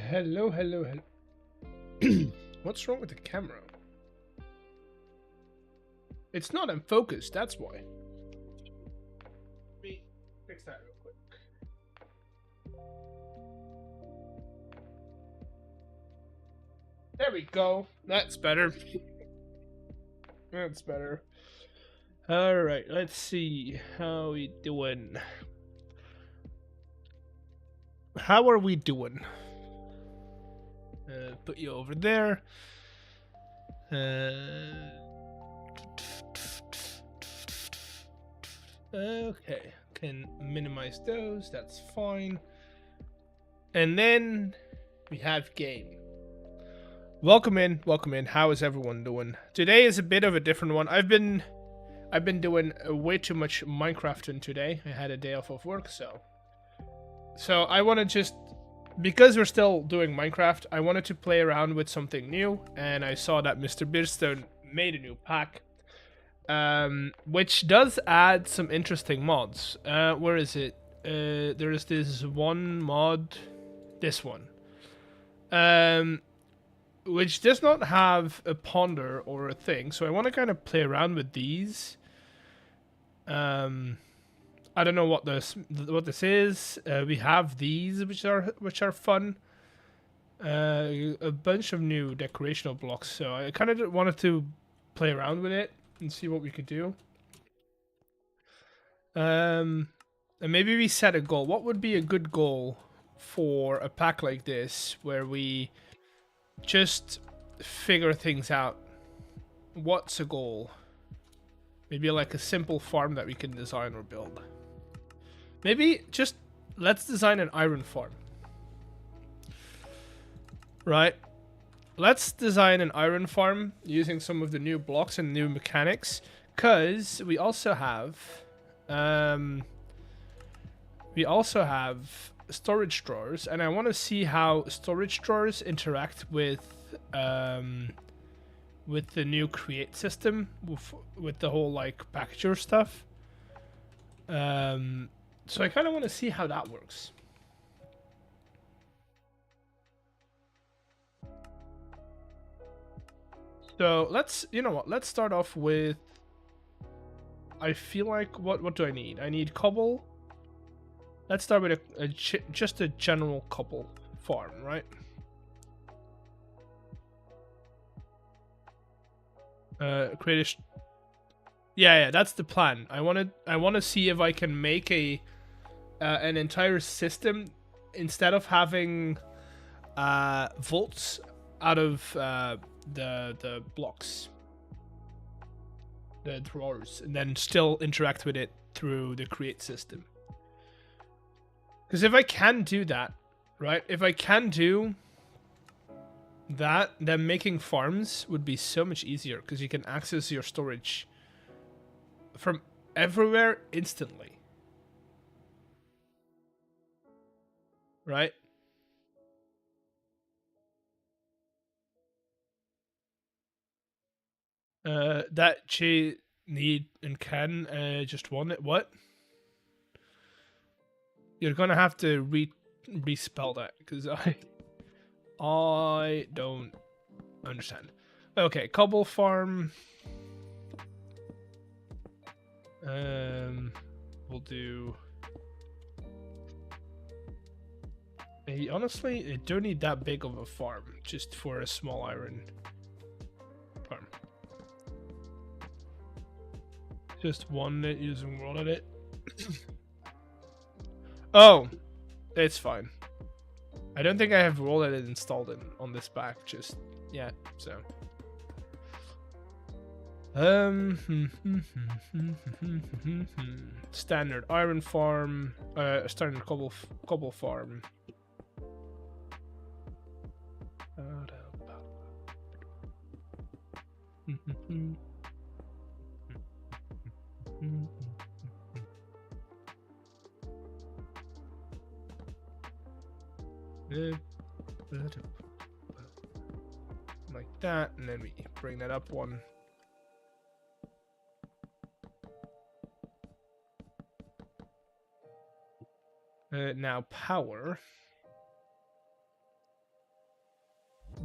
Hello, hello, hello. What's wrong with the camera? It's not in focus, that's why. Let me fix that real quick. There we go. That's better. That's better. Alright, let's see. How we doing? How are we doing? Put you over there. Okay, can minimize those, that's fine. And then we have game. Welcome in, welcome in. How is everyone doing? Today is a bit of a different one. I've been doing way too much Minecrafting today. I had a day off of work, so I want to just, because we're still doing Minecraft, I wanted to play around with something new, and I saw that MrBeardstone made a new pack, which does add some interesting mods. Where is it? There is this one mod, this one, which does not have a ponder or a thing, so I want to kind of play around with these. I don't know what this is. We have these, which are fun. A bunch of new decorational blocks, so I kind of wanted to play around with it and see what we could do. And maybe we set a goal. What would be a good goal for a pack like this, where we just figure things out? What's a goal? Maybe like a simple farm that we can design or build. Maybe just let's design an iron farm. Right? Let's design an iron farm using some of the new blocks and new mechanics, because we also have storage drawers, and I want to see how storage drawers interact with the new create system, with the whole like packager stuff. So I kind of want to see how that works. So you know what, let's start off with, I feel like, what do I need? I need cobble. Let's start with just a general cobble farm, right? Create a yeah, that's the plan. I want to see if I can make an entire system, instead of having volts out of the blocks, the drawers, and then still interact with it through the create system. Because if I can do that, right? If I can do that, then making farms would be so much easier, because you can access your storage from everywhere instantly. Right? That she need and can just want it. What? You're gonna have to respell that, because I don't understand. Okay, cobble farm. We'll do. Honestly, I don't need that big of a farm, just for a small iron farm. Just one using world edit. Oh, it's fine. I don't think I have world edit installed on this pack just yet, so. Standard iron farm, standard cobble farm. Like that, and then we bring that up one. Now power.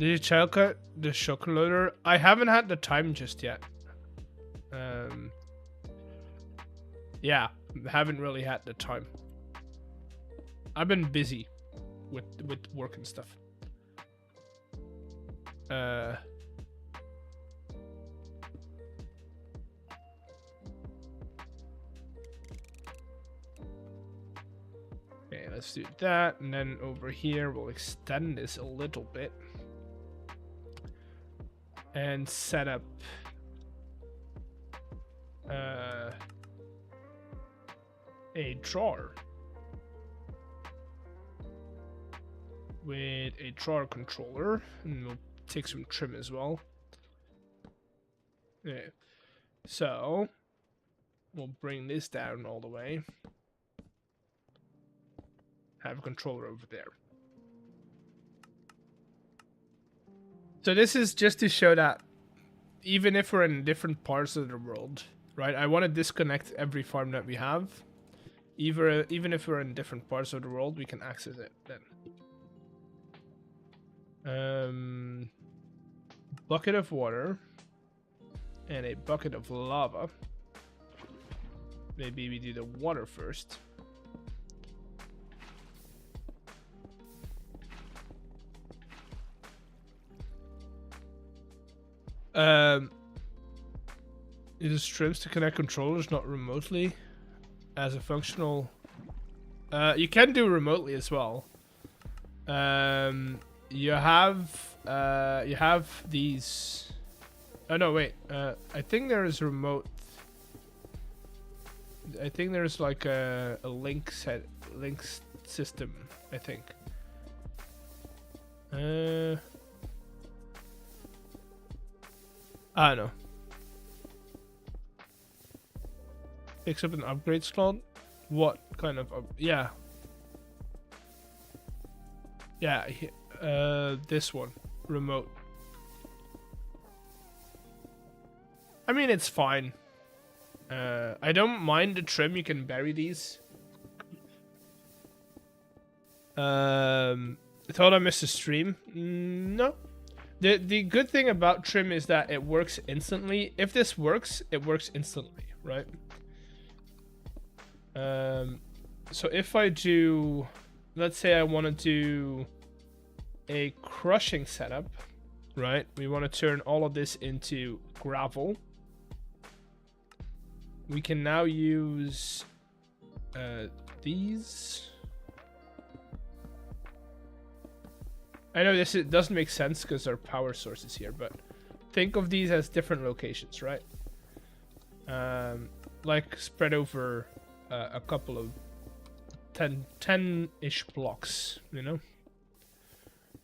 Did you child cut the chocolate loader? I haven't had the time just yet. Yeah, haven't really had the time. I've been busy with work and stuff. Okay, let's do that, and then over here we'll extend this a little bit and set up a drawer with a drawer controller, and we'll take some trim as well. Yeah, so we'll bring this down all the way. Have a controller over there. So this is just to show that even if we're in different parts of the world, right? I want to disconnect every farm that we have. Even if we're in different parts of the world, we can access it then. Bucket of water and a bucket of lava. Maybe we do the water first. It is trims to connect controllers, not remotely, as a functional. You can do remotely as well. You have these. Oh no, wait. I think there is remote. I think there's like a link system. I think. I don't know. Picks up an upgrade slot. What kind of yeah. Yeah, this one, remote. I mean, it's fine. I don't mind the trim. You can bury these. Thought I missed a stream. No. The good thing about trim is that it works instantly. If this works, it works instantly, right? So if I do, let's say I want to do a crushing setup, right? We want to turn all of this into gravel. We can now use these. I know this doesn't make sense because there are power sources here, but think of these as different locations, right? Like spread over a couple of 10-ish blocks, you know?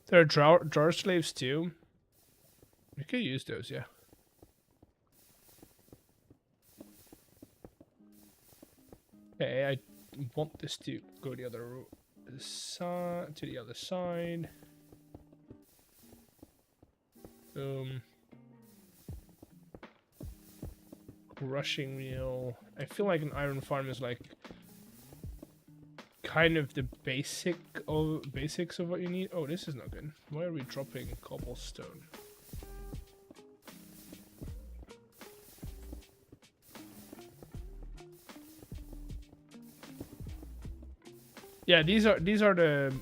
There are drawer slaves too. You could use those, yeah. Okay, I want this to go the other side, to the other side. Crushing wheel. I feel like an iron farm is like kind of the basics of what you need. Oh, this is not good. Why are we dropping cobblestone? Yeah, these are the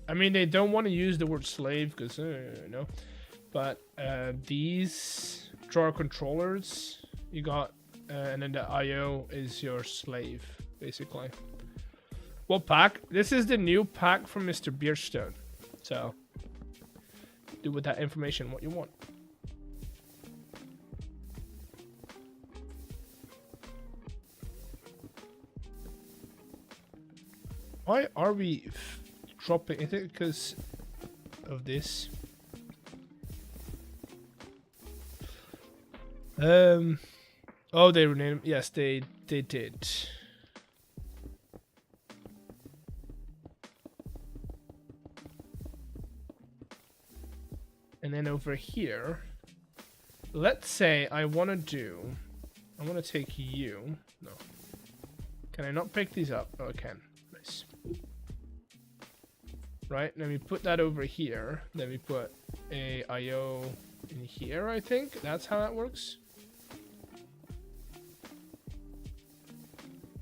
I mean, they don't want to use the word slave because no, but these drawer controllers you got, and then the IO is your slave basically. What pack? This is the new pack from MrBeardstone. So do with that information what you want. Why are we dropping? Is it because of this? Oh, they renamed. Yes, they did. And then over here, let's say I want to take you. No. Can I not pick these up? Oh, I can. Nice. Right, then we put that over here. Then we put a IO in here, I think. That's how that works.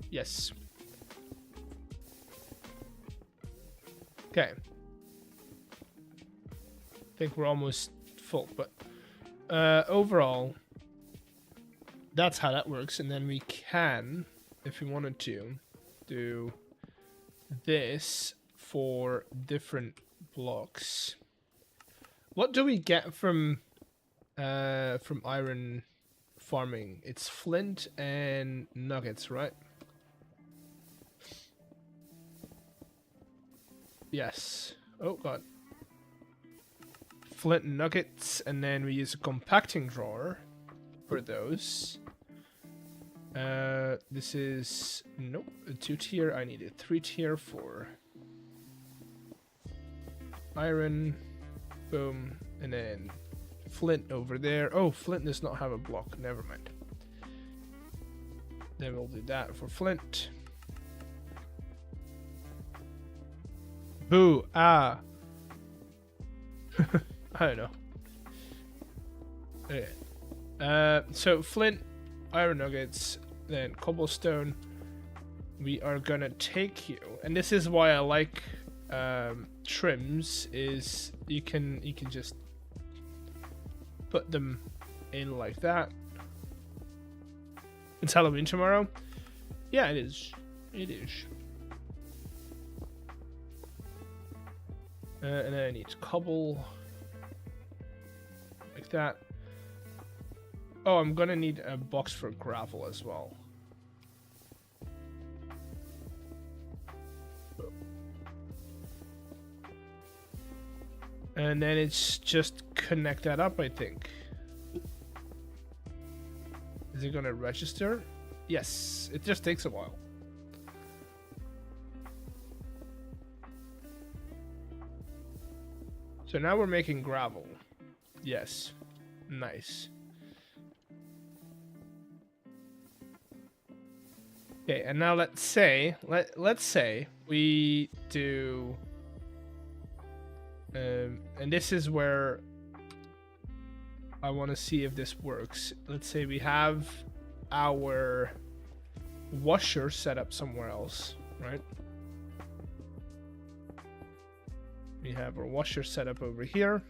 Yes. Okay. I think we're almost full, but overall, that's how that works. And then we can, if we wanted to, do this for different blocks. What do we get from iron farming? It's flint and nuggets, right? Yes. Oh god. Flint and nuggets, and then we use a compacting drawer for those. This is nope, a 2-tier. I need a 3-tier for iron. Boom, and then flint over there. Oh, flint does not have a block. Never mind. Then we'll do that for flint. Boo! Ah. I don't know. Okay. So flint, iron nuggets, then cobblestone. We are gonna take you, and this is why I like trims. Is you can just put them in like that. It's Halloween tomorrow. Yeah, it is. It is. And then I need cobble. Like that. Oh, I'm gonna need a box for gravel as well. And then it's just connect that up, I think. Is it gonna register? Yes, it just takes a while. So now we're making gravel. Yes. Nice. Okay, and now let's say we do and this is where I want to see if this works. Let's say we have our washer set up somewhere else, right? We have our washer set up over here.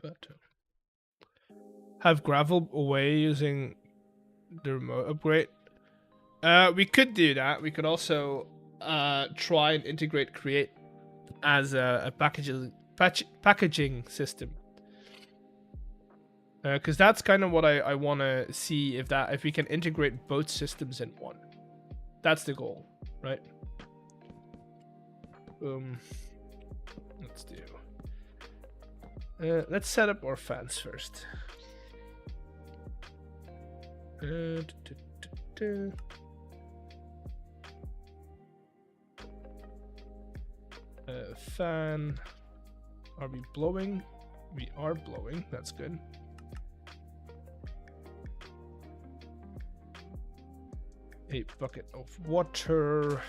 But have gravel away using the remote upgrade. We could do that. We could also try and integrate create as a packaging system. Because that's kind of what I want to see, if we can integrate both systems in one. That's the goal, right? Let's do. Let's set up our fans first. Fan. Are we blowing? We are blowing. That's good. A bucket of water.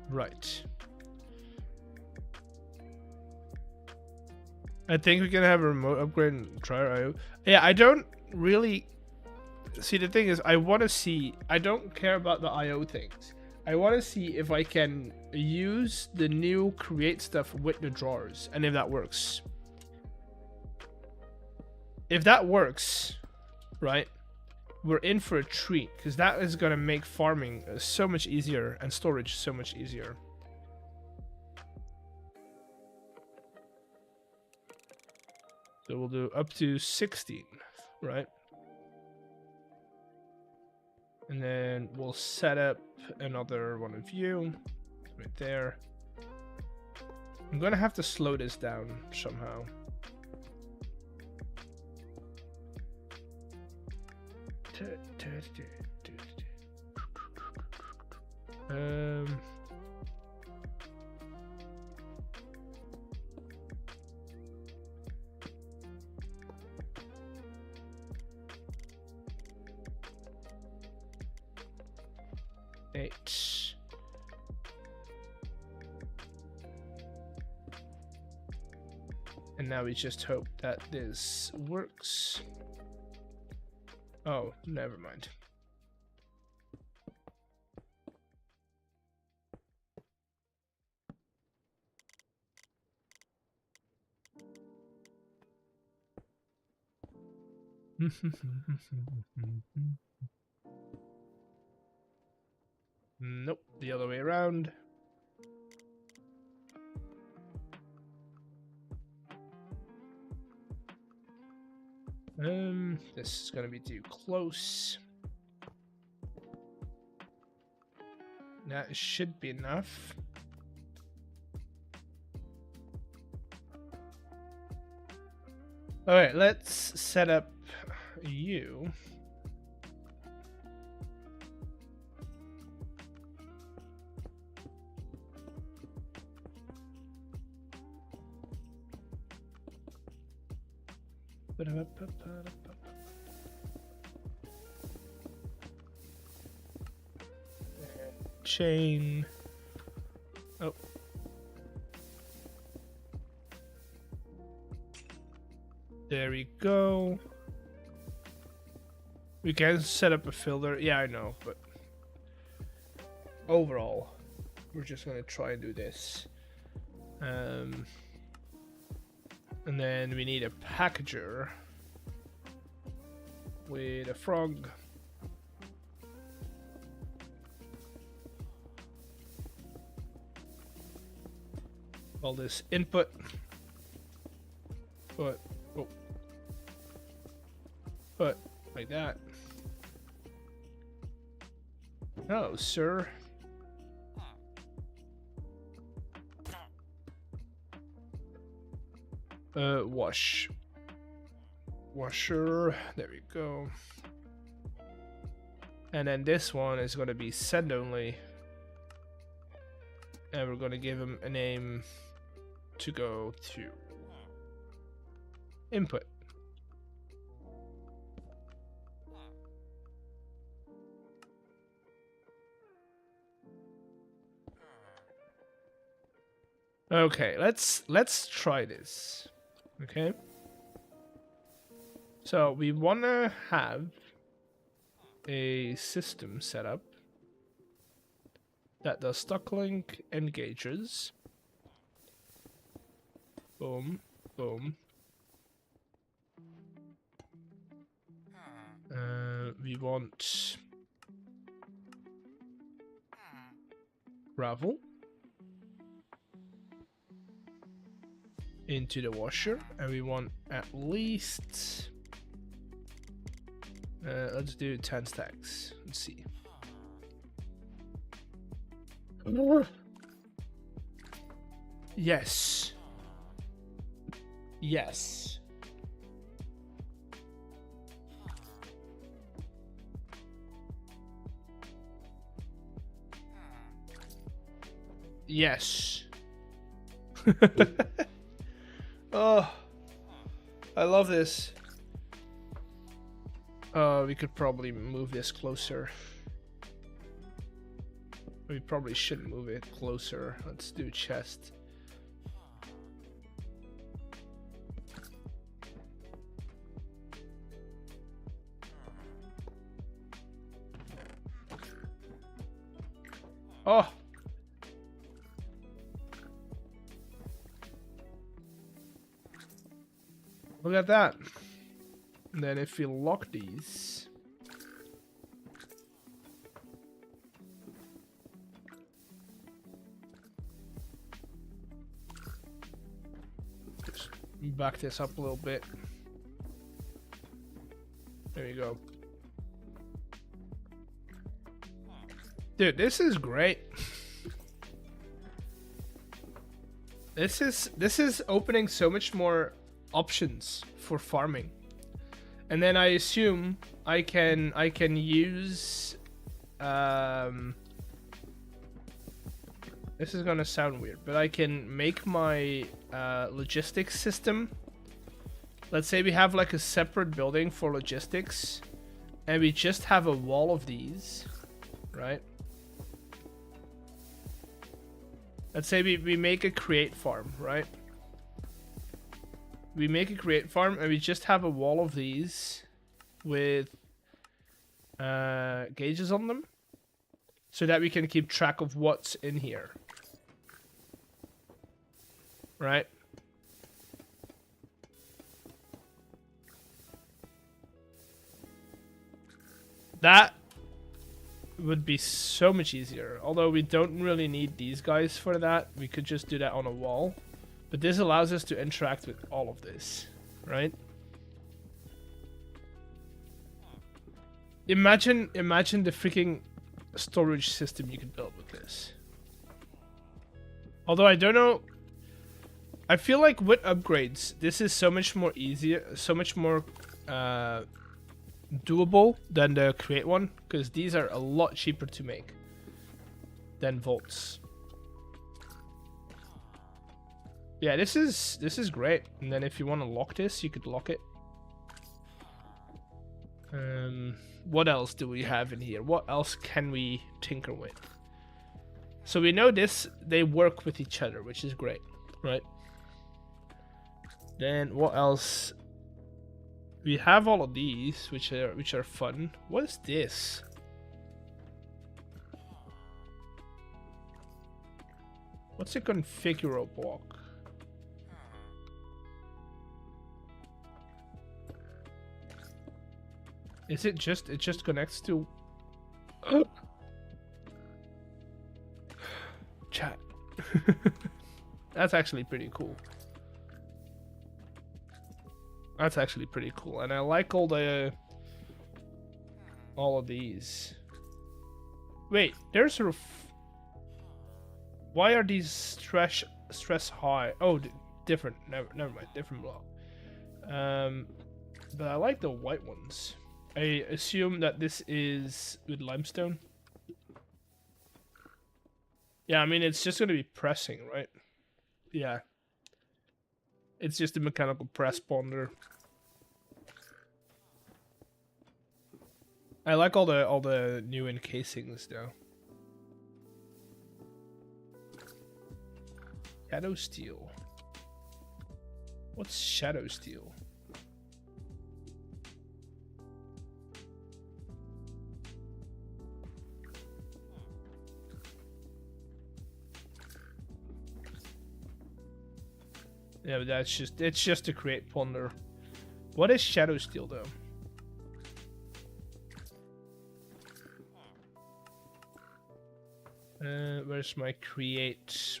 Right. I think we can have a remote upgrade and try our IO. Yeah, I don't really see. The thing is, I want to see. I don't care about the IO things. I want to see if I can use the new create stuff with the drawers, and if that works. If that works, right, we're in for a treat, because that is going to make farming so much easier and storage so much easier. So we'll do up to 16, right? And then we'll set up another one of you right there. I'm gonna have to slow this down somehow. right. And now we just hope that this works. Oh, never mind. Nope, the other way around. This is gonna be too close. That should be enough. Alright, let's set up you. Chain. Oh. There we go. We can set up a filter. Yeah, I know, but overall, we're just gonna try and do this. And then we need a packager with a frog. All this input. But oh. But like that. Hello, sir. Washer. There we go. And then this one is going to be send only. And we're going to give him a name to go to input. Okay, let's try this. Okay. So we want to have a system set up that does stock link engages. Boom, boom. We want gravel into the washer, and we want at least let's do 10 stacks. Let's see. Yes. Yes. Yes. Oh, I love this. We could probably move this closer. We probably shouldn't move it closer. Let's do chest. Oh. Look at that. And then if we lock these, just back this up a little bit. There you go. Dude, this is great. This is opening so much more options for farming. And then I assume I can use this is gonna sound weird, but I can make my logistics system. Let's say we have like a separate building for logistics, and we just have a wall of these, right? Let's say we make a create farm, right? We make a create farm and we just have a wall of these with gauges on them so that we can keep track of what's in here. Right? That would be so much easier. Although we don't really need these guys for that. We could just do that on a wall. But this allows us to interact with all of this, right? Imagine the freaking storage system you could build with this. Although I don't know, I feel like with upgrades, this is so much more easier, so much more doable than the create one, because these are a lot cheaper to make than vaults. Yeah, this is great. And then if you want to lock this, you could lock it. What else do we have in here? What else can we tinker with? So we know this, they work with each other, which is great, right? Then what else? We have all of these, which are fun. What is this? What's a configurable block? Is it just connects to chat? That's actually pretty cool. That's actually pretty cool, and I like all of these. Wait, there's a why are these stress high? Oh, different. Never mind. Different block. But I like the white ones. I assume that this is with limestone. Yeah, I mean it's just gonna be pressing, right? Yeah. It's just a mechanical press ponder. I like all the new encasings though. Shadow steel. What's shadow steel? Yeah, but it's just to create ponder. What is shadow steel though? Where's my create?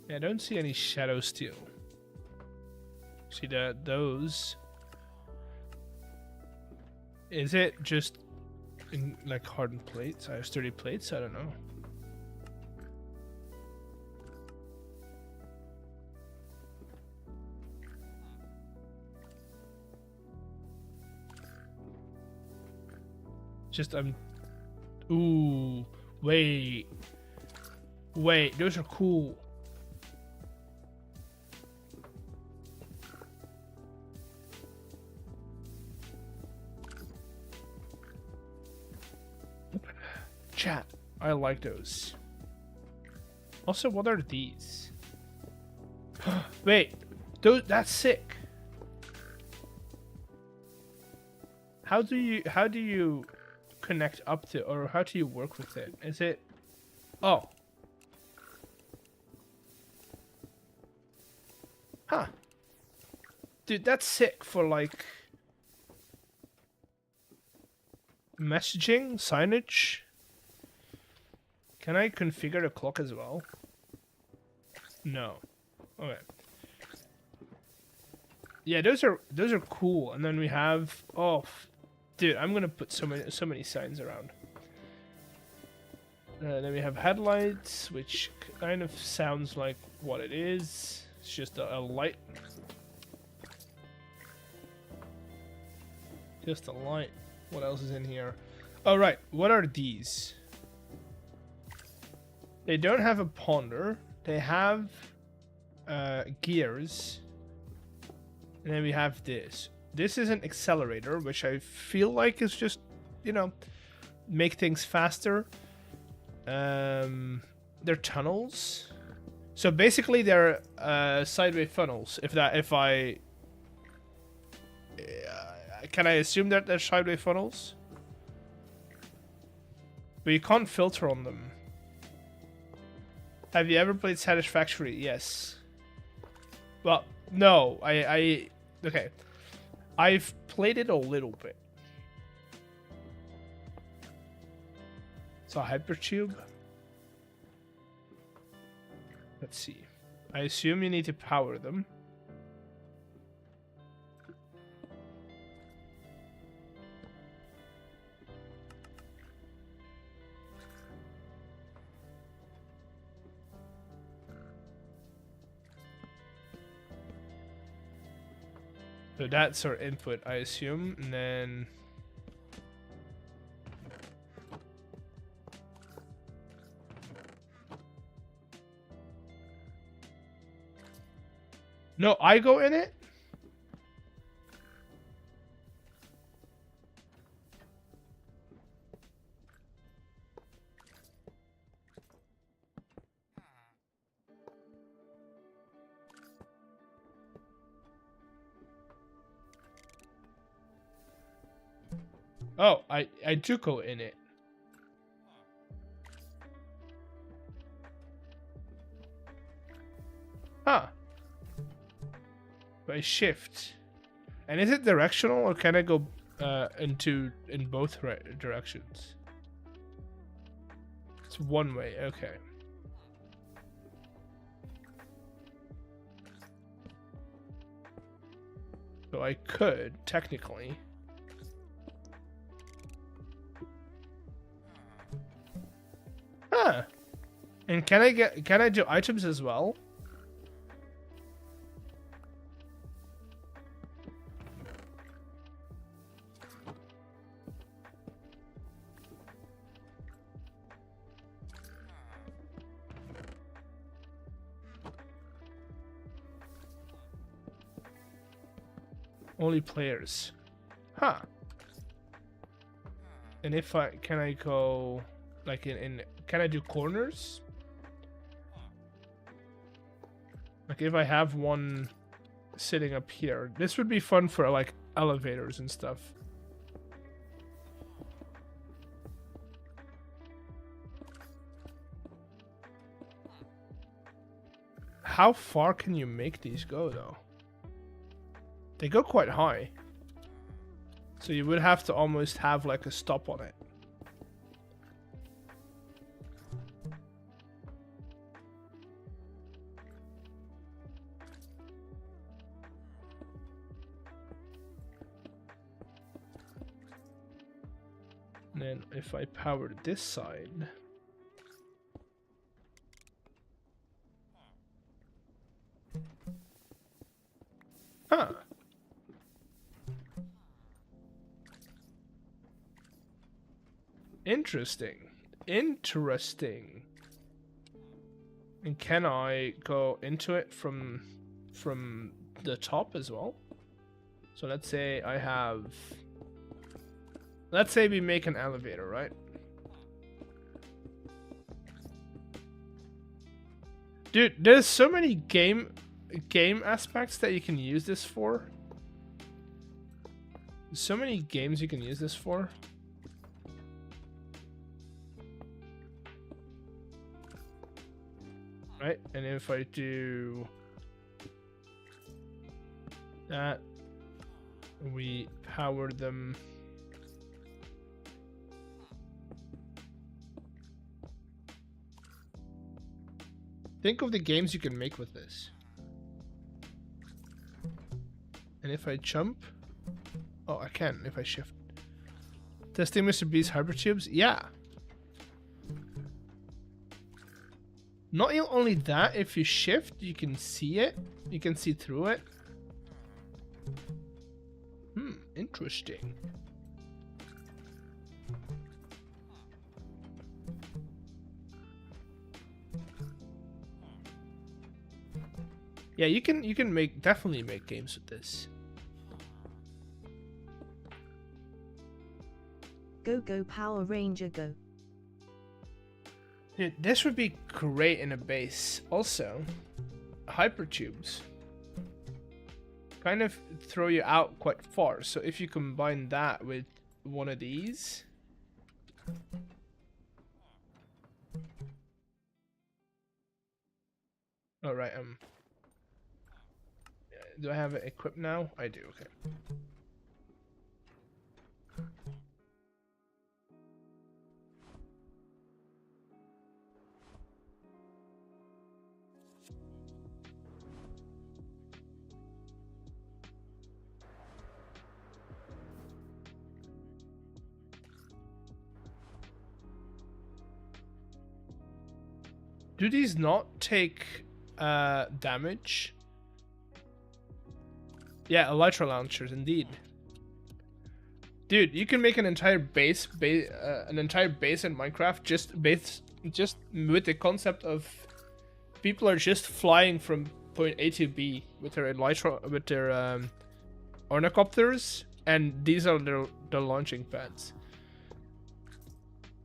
Yeah, I don't see any shadow steel. See that those? Is it just in like hardened plates? I have sturdy plates. I don't know. Just ooh, wait, those are cool. Chat, I like those. Also, what are these? Wait, that's sick. How do you connect up to, or how do you work with it? Is it, oh, huh, dude, that's sick for like messaging, signage. Can I configure the clock as well? No. Okay. Yeah, those are cool. And then we have, oh, dude, I'm gonna put so many signs around. Then we have headlights, which kind of sounds like what it is. It's just a light. Just a light. What else is in here? Oh, right. What are these? They don't have a ponder. They have gears. And then we have this. This is an accelerator, which I feel like is just, you know, make things faster. They're tunnels. So basically, they're sideways funnels. Can I assume that they're sideways funnels? But you can't filter on them. Have you ever played Satisfactory? Yes. Well, no. Okay. I've played it a little bit. So hypertube. Let's see. I assume you need to power them. So that's our input, I assume, and then no, I go in it? Oh, I do go in it. Huh. By shift. And is it directional, or can I go in both directions? It's one way, okay. So I could technically. Huh. And can I do items as well? Only players. Huh. And if can I go like can I do corners? Like if I have one sitting up here, this would be fun for like elevators and stuff. How far can you make these go though? They go quite high. So you would have to almost have like a stop on it. And then if I power this side. Huh. Interesting. Interesting. And can I go into it from the top as well? So let's say I have... Let's say we make an elevator, right? Dude, there's so many game aspects that you can use this for. There's so many games you can use this for. Right? And if I do that, we power them. Think of the games you can make with this. And if I jump, oh, I can if I shift. Testing MrBeard's hypertubes, yeah. Not only that, if you shift, you can see it. You can see through it. Interesting. Yeah, you can definitely make games with this. Go Power Ranger go. Dude, this would be great in a base. Also, hypertubes kind of throw you out quite far. So if you combine that with one of these. All right. Do I have it equipped now? I do. Okay. Do these not take damage? Yeah, elytra launchers, indeed. Dude, you can make an entire base in Minecraft just with the concept of people are just flying from point A to B with their ornithopters, and these are their launching pads.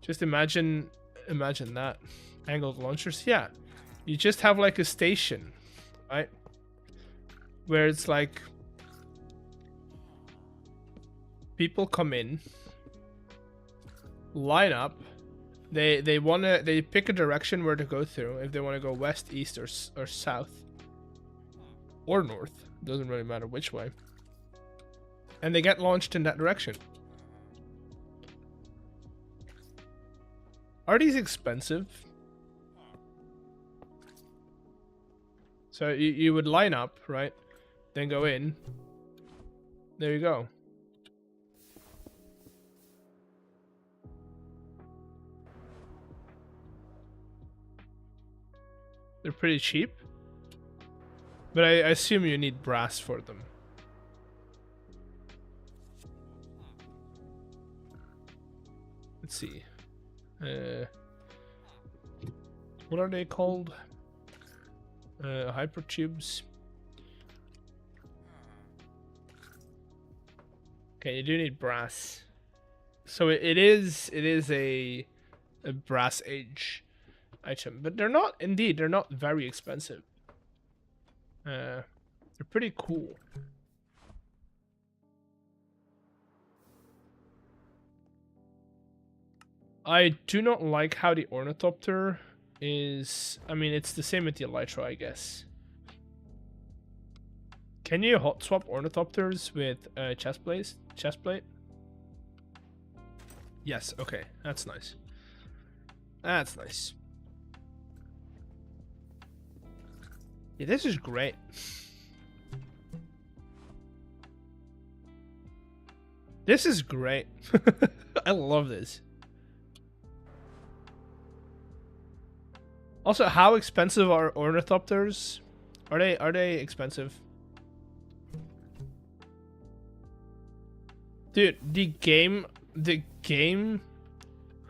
Just imagine that. Angled launchers, yeah. You just have like a station, right? Where it's like people come in, line up, they pick a direction where to go through, if they want to go west, east, or south, or north, doesn't really matter which way, and they get launched in that direction. Are these expensive? So you would line up, right? Then go in. There you go. They're pretty cheap. But I assume you need brass for them. Let's see. What are they called? Hypertubes. Okay, you do need brass. So it is a brass age item, but they're not very expensive. They're pretty cool. I do not like how the ornithopter is. I mean, it's the same with the elytra, I guess. Can you hot swap ornithopters with chestplate? Yes. Okay, that's nice. That's nice. Yeah, this is great. This is great. I love this. Also, how expensive are ornithopters? Are they expensive? Dude, the game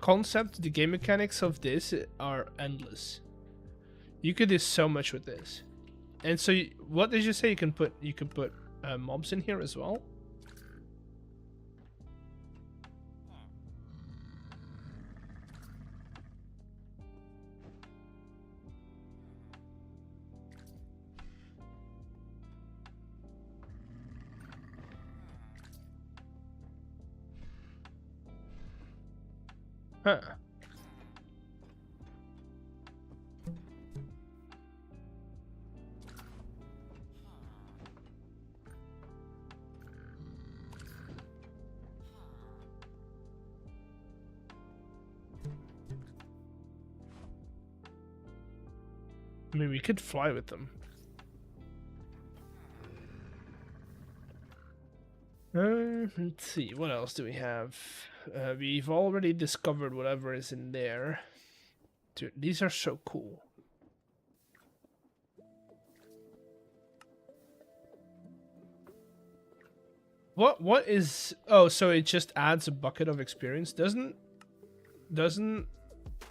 concept, the game mechanics of this are endless. You could do so much with this. And so, what did you say? You can put mobs in here as well. Huh. I mean, we could fly with them. Let's see, what else do we have? We've already discovered whatever is in there. Dude, these are so cool. What is... Oh, so it just adds a bucket of experience? Doesn't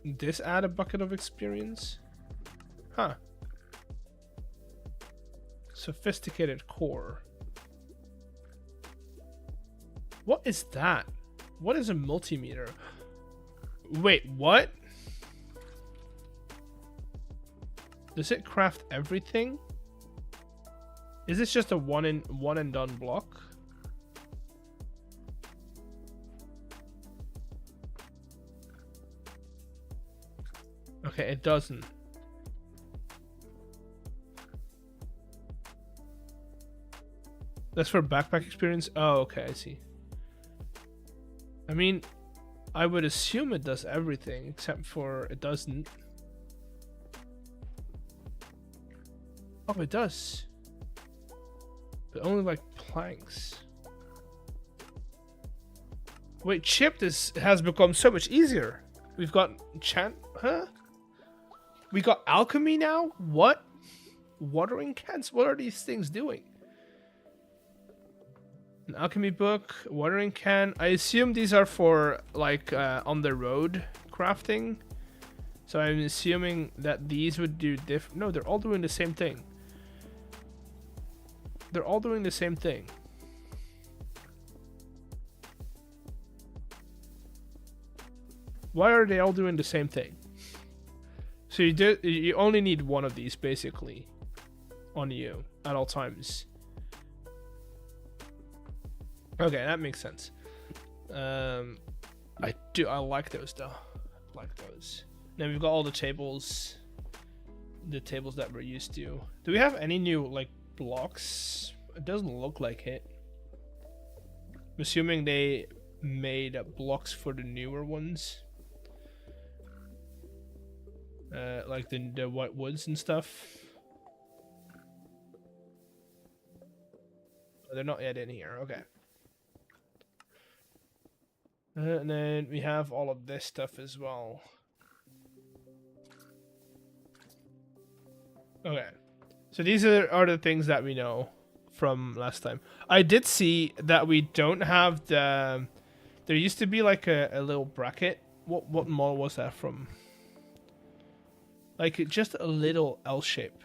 this add a bucket of experience? Huh. Sophisticated core. What is that? What is a multimeter? Wait, what? Does it craft everything? Is this just a one and done block? Okay, it doesn't. That's for backpack experience? Oh, okay, I see. I mean, I would assume it does everything, except for it doesn't. Oh, it does. But only like planks. Wait, chipped has become so much easier. We've got huh? We got alchemy now? What? Watering cans? What are these things doing? An alchemy book, watering can. I assume these are for like on the road crafting. So I'm assuming that these would do no, they're all doing the same thing. They're all doing the same thing. Why are they all doing the same thing? So you only need one of these basically on you at all times. Okay, that makes sense. I like those though. I like those. Then we've got all the tables that we're used to. Do we have any new like blocks? It doesn't look like it. I'm assuming they made blocks for the newer ones. Like the white woods and stuff. They're not yet in here. Okay. And then we have all of this stuff as well. Okay. So these are the things that we know from last time. I did see that we don't have the... There used to be like a little bracket. What model was that from? Like just a little L shape.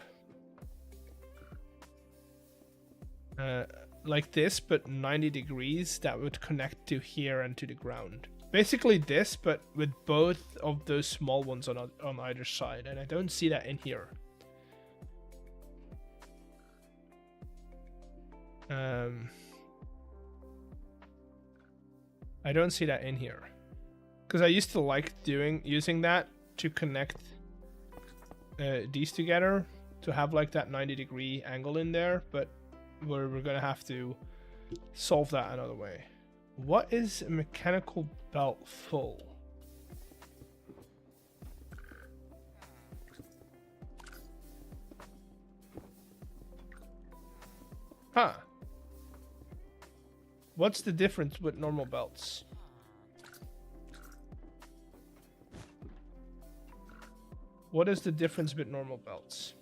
Like this, but 90 degrees that would connect to here and to the ground. Basically this, but with both of those small ones on either side, and I don't see that in here. I don't see that in here, because I used to like using that to connect these together to have like that 90-degree angle in there, but we're gonna have to solve that another way. What is a mechanical belt full? Huh. What's the difference with normal belts? What is the difference with normal belts?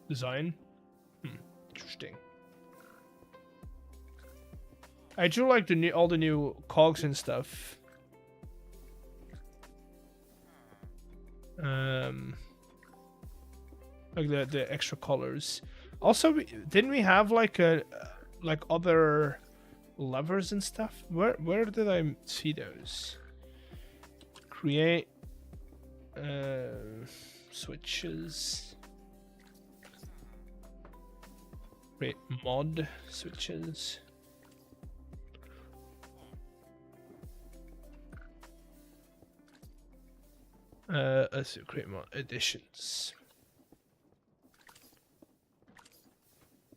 Design? Interesting. I do like all the new cogs and stuff. Like the extra colors. Also, didn't we have like other levers and stuff? Where did I see those? Create switches. Create mod switches. Let's create mod additions.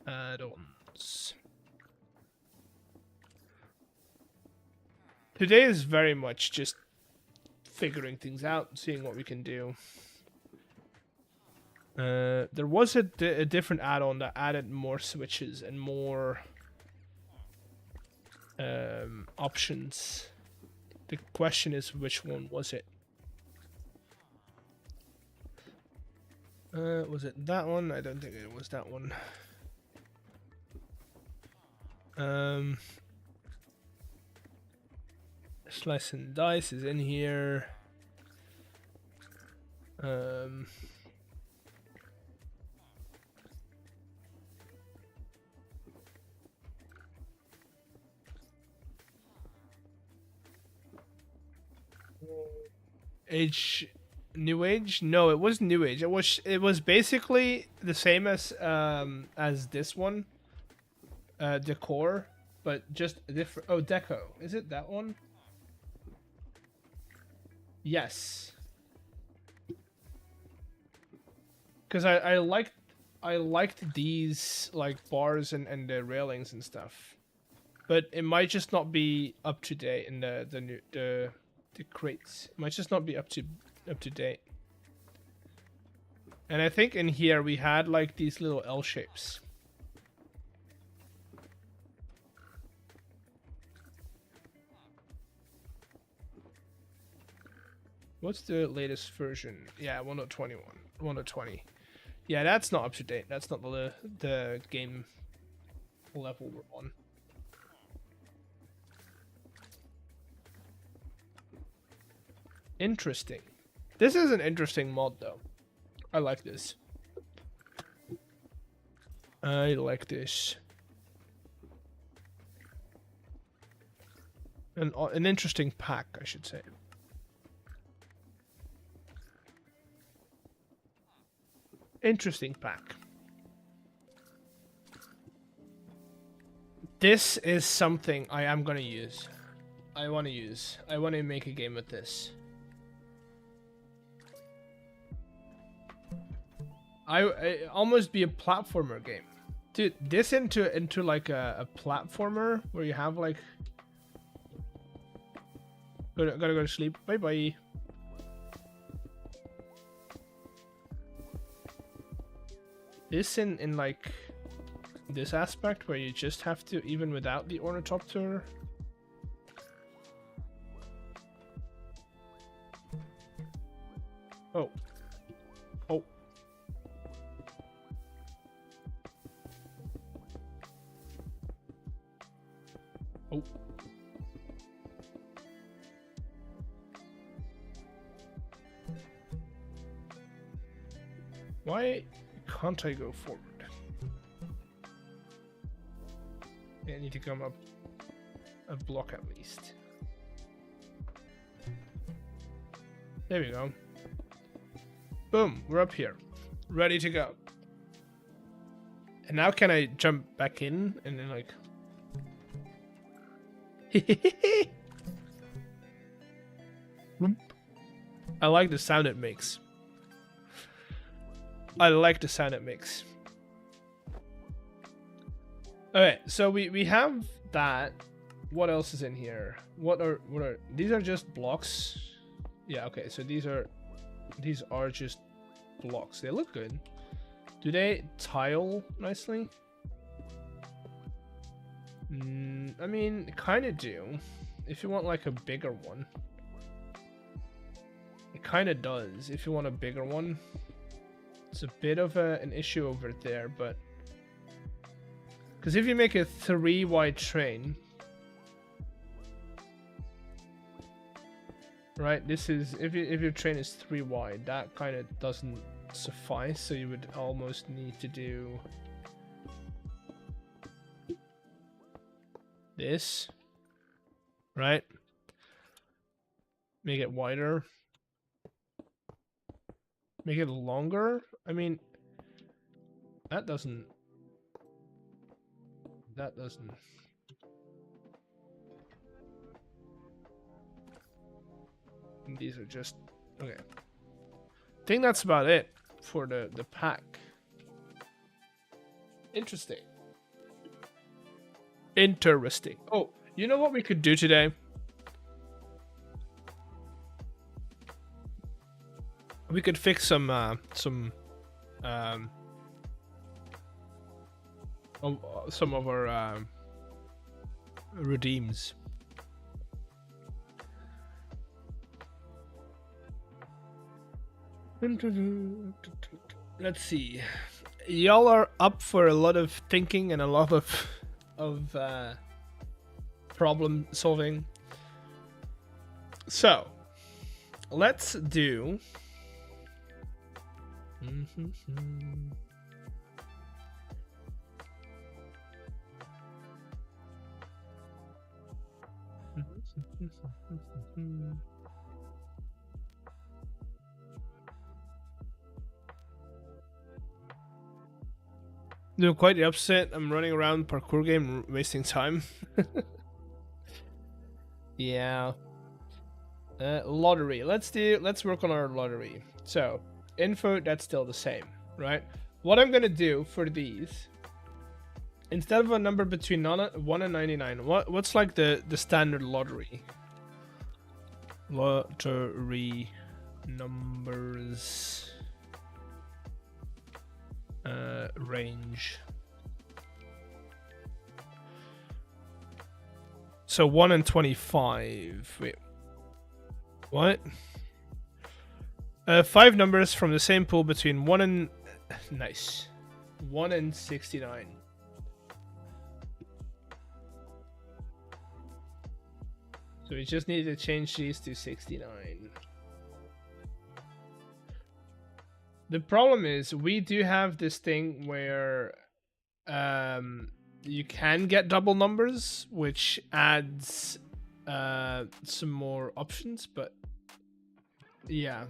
Add-ons. Today is very much just figuring things out, seeing what we can do. There was a different add-on that added more switches and more options. The question is, which one was it? Was it that one? I don't think it was that one. Slice and dice is in here. Age, New Age? No, it was New Age. It was basically the same as this one, decor, but just different. Oh, deco. Is it that one? Yes. Because I liked these like bars and the railings and stuff, but it might just not be up to date in the crates. It might just not be up to date. And I think in here we had like these little L shapes. What's the latest version? Yeah, 1.21, 1.20. Yeah, that's not up to date. That's not the game level we're on. Interesting. This is an interesting mod, though. I like this. I like this. An interesting pack, I should say. Interesting pack. This is something I am gonna use. I want to make a game with this. I almost be a platformer game. Dude, this into like a platformer where you have like gotta go to sleep. Bye bye. This in like this aspect where you just have to, even without the ornithopter. Oh. Oh. Oh. Why can't I go forward? I need to come up a block at least. There we go. Boom, we're up here. Ready to go. And now can I jump back in and then like... I like the sound it makes. I like the sound it makes. Okay, so we have that. What else is in here? What are these? Are just blocks? Yeah, okay, so these are just blocks. They look good. Do they tile nicely? I mean, kind of do. If you want like a bigger one. It kind of does. If you want a bigger one. It's a bit of an issue over there, but... Because if you make a 3 wide train... Right, this is... If your train is 3 wide, that kind of doesn't suffice, so you would almost need to do... this. Right? Make it wider. Make it longer? I mean, that doesn't... These are just... Okay. I think that's about it for the pack. Interesting. Interesting. Oh, you know what we could do today? We could fix some of our redeems. Let's see. Y'all are up for a lot of thinking and a lot of problem solving. So let's do. No, quite the opposite. I'm running around parkour game, wasting time. Yeah. Lottery. Let's work on our lottery. So, info, that's still the same, right? What I'm gonna do for these, instead of a number between 1 and 99, what's like the standard lottery? Lottery numbers range. So 1 and 25. Wait. What? 5 numbers from the same pool between 1 and... Nice. 1 and 69. So we just need to change these to 69. The problem is we do have this thing where you can get double numbers, which adds some more options, but yeah,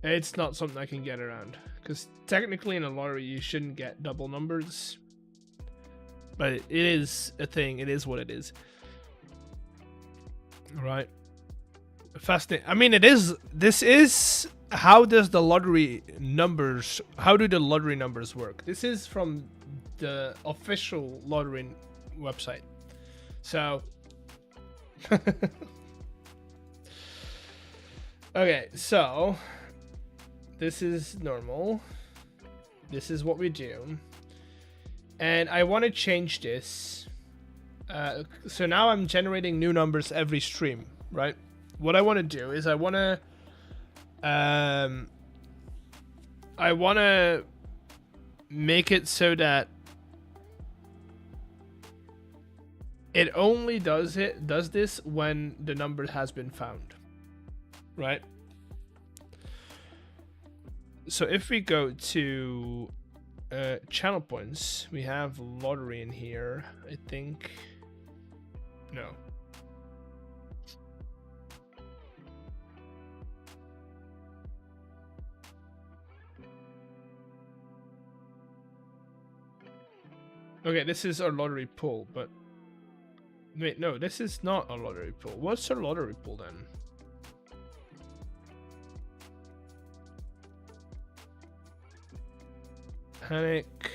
it's not something I can get around, because technically in a lottery you shouldn't get double numbers, but it is a thing. It is what it is. Right. Fascinating. I mean, this is how does the lottery numbers, how do the lottery numbers work? This is from the official lottery website. So okay, so this is normal. This is what we do. And I want to change this. So now I'm generating new numbers every stream, right? What I want to do is I want to make it so that it only does this when the number has been found, right? So if we go to channel points, we have lottery in here, I think. No. Okay, this is our lottery pool, but wait, no, this is not a lottery pool. What's our lottery pool then? Panic.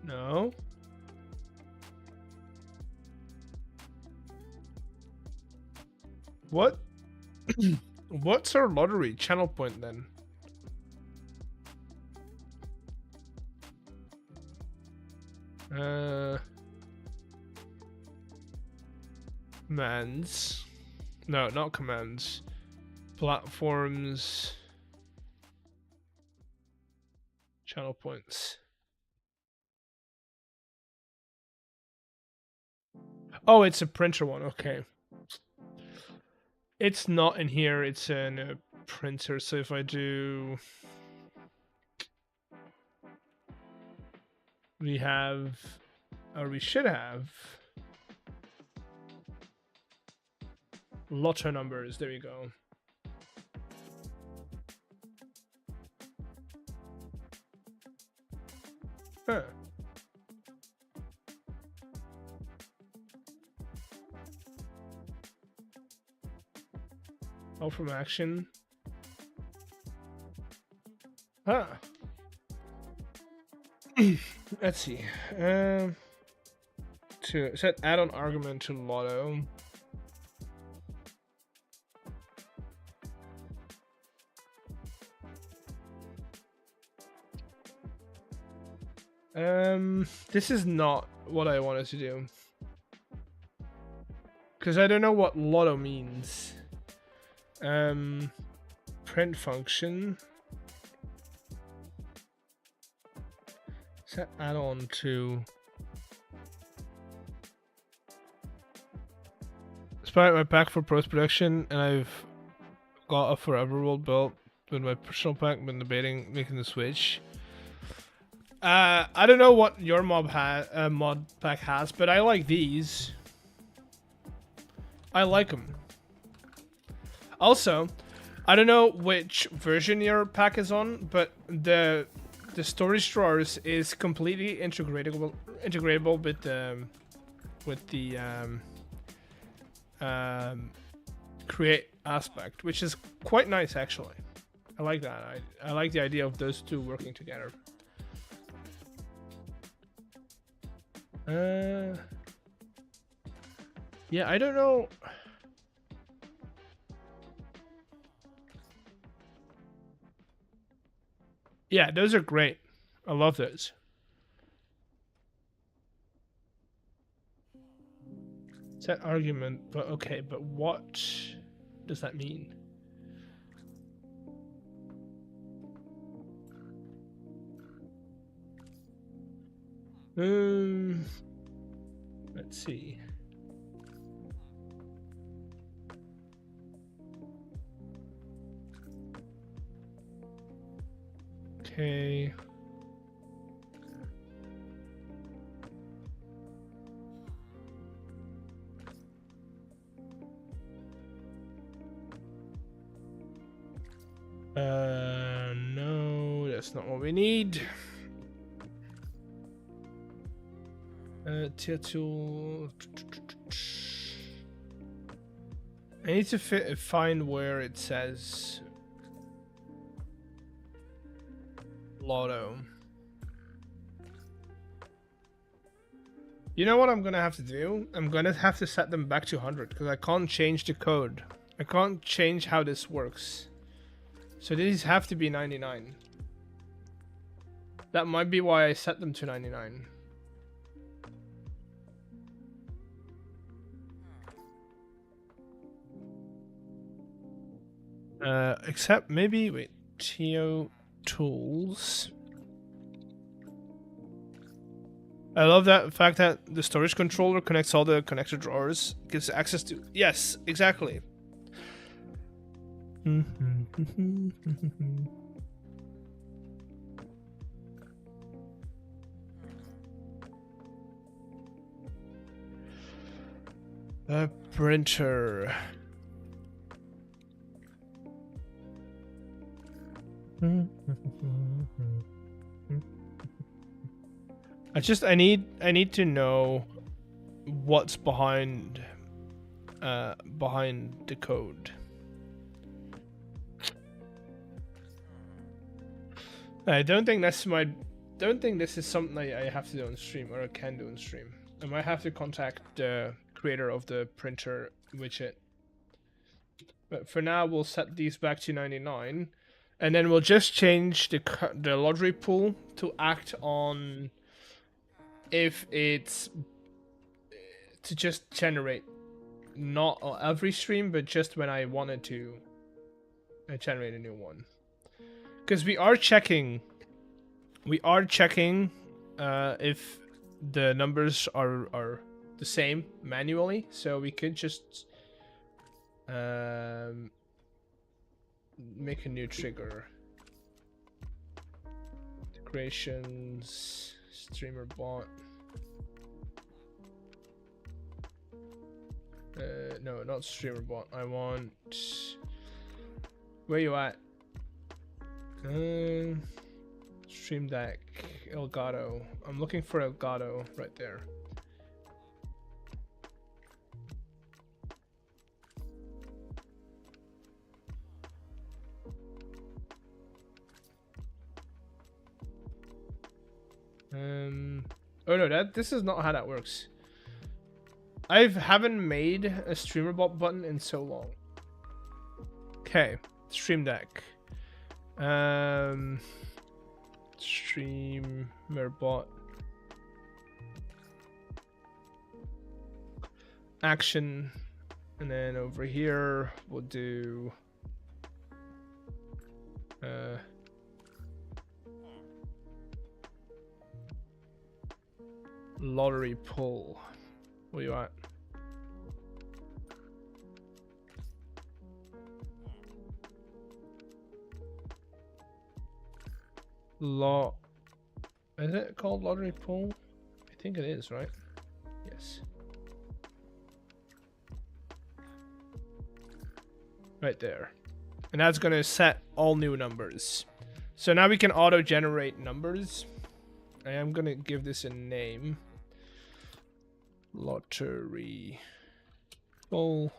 No. What? What's our lottery channel point then? Commands. No, not commands. Platforms. Channel points. Oh, it's a printer one. Okay. It's not in here. It's in a printer. So if I do... We have... Or we should have... Lotto numbers. There we go. Huh. All from action. Huh. Let's see. To set add-on argument to Lotto. This is not what I wanted to do. Because I don't know what Lotto means. Print function. Set add-on to... Despite my pack for post-production, and I've got a Forever World built with my personal pack, been debating making the switch. I don't know what your mod pack has, but I like these. I like them. Also, I don't know which version your pack is on, but the storage drawers is completely integratable with the create aspect, which is quite nice actually. I like that. I like the idea of those two working together. Yeah, I don't know. Yeah, those are great. I love those. Set argument, but okay, but what does that mean? Let's see. Okay. No, that's not what we need. Tier tool. I need to find where it says Lotto. You know what I'm gonna have to do? I'm gonna have to set them back to 100 because I can't change the code. I can't change how this works. So these have to be 99. That might be why I set them to 99. Except maybe, wait, TO tools. I love that fact that the storage controller connects all the connector drawers, gives access to, yes, exactly. A printer. I need to know what's behind the code. I don't think this is something I have to do on stream or I can do on stream. I might have to contact the creator of the printer widget. But for now, we'll set these back to 99, and then we'll just change the lottery pool to act on if it's to just generate, not on every stream, but just when I wanted to generate a new one. Because we are checking if the numbers are the same manually, so we could just make a new trigger. Integrations, streamer bot. No, not streamer bot. I want. Where you at? Stream deck, Elgato. I'm looking for Elgato right there. Oh no, this is not how that works. I haven't made a streamer bot button in so long. Okay, stream deck. Streamer bot. Action, and then over here we'll do lottery pull. Where you at? Is it called lottery pull? I think it is, right? Yes. Right there. And that's going to set all new numbers. So now we can auto-generate numbers. I am going to give this a name. Lottery. Full.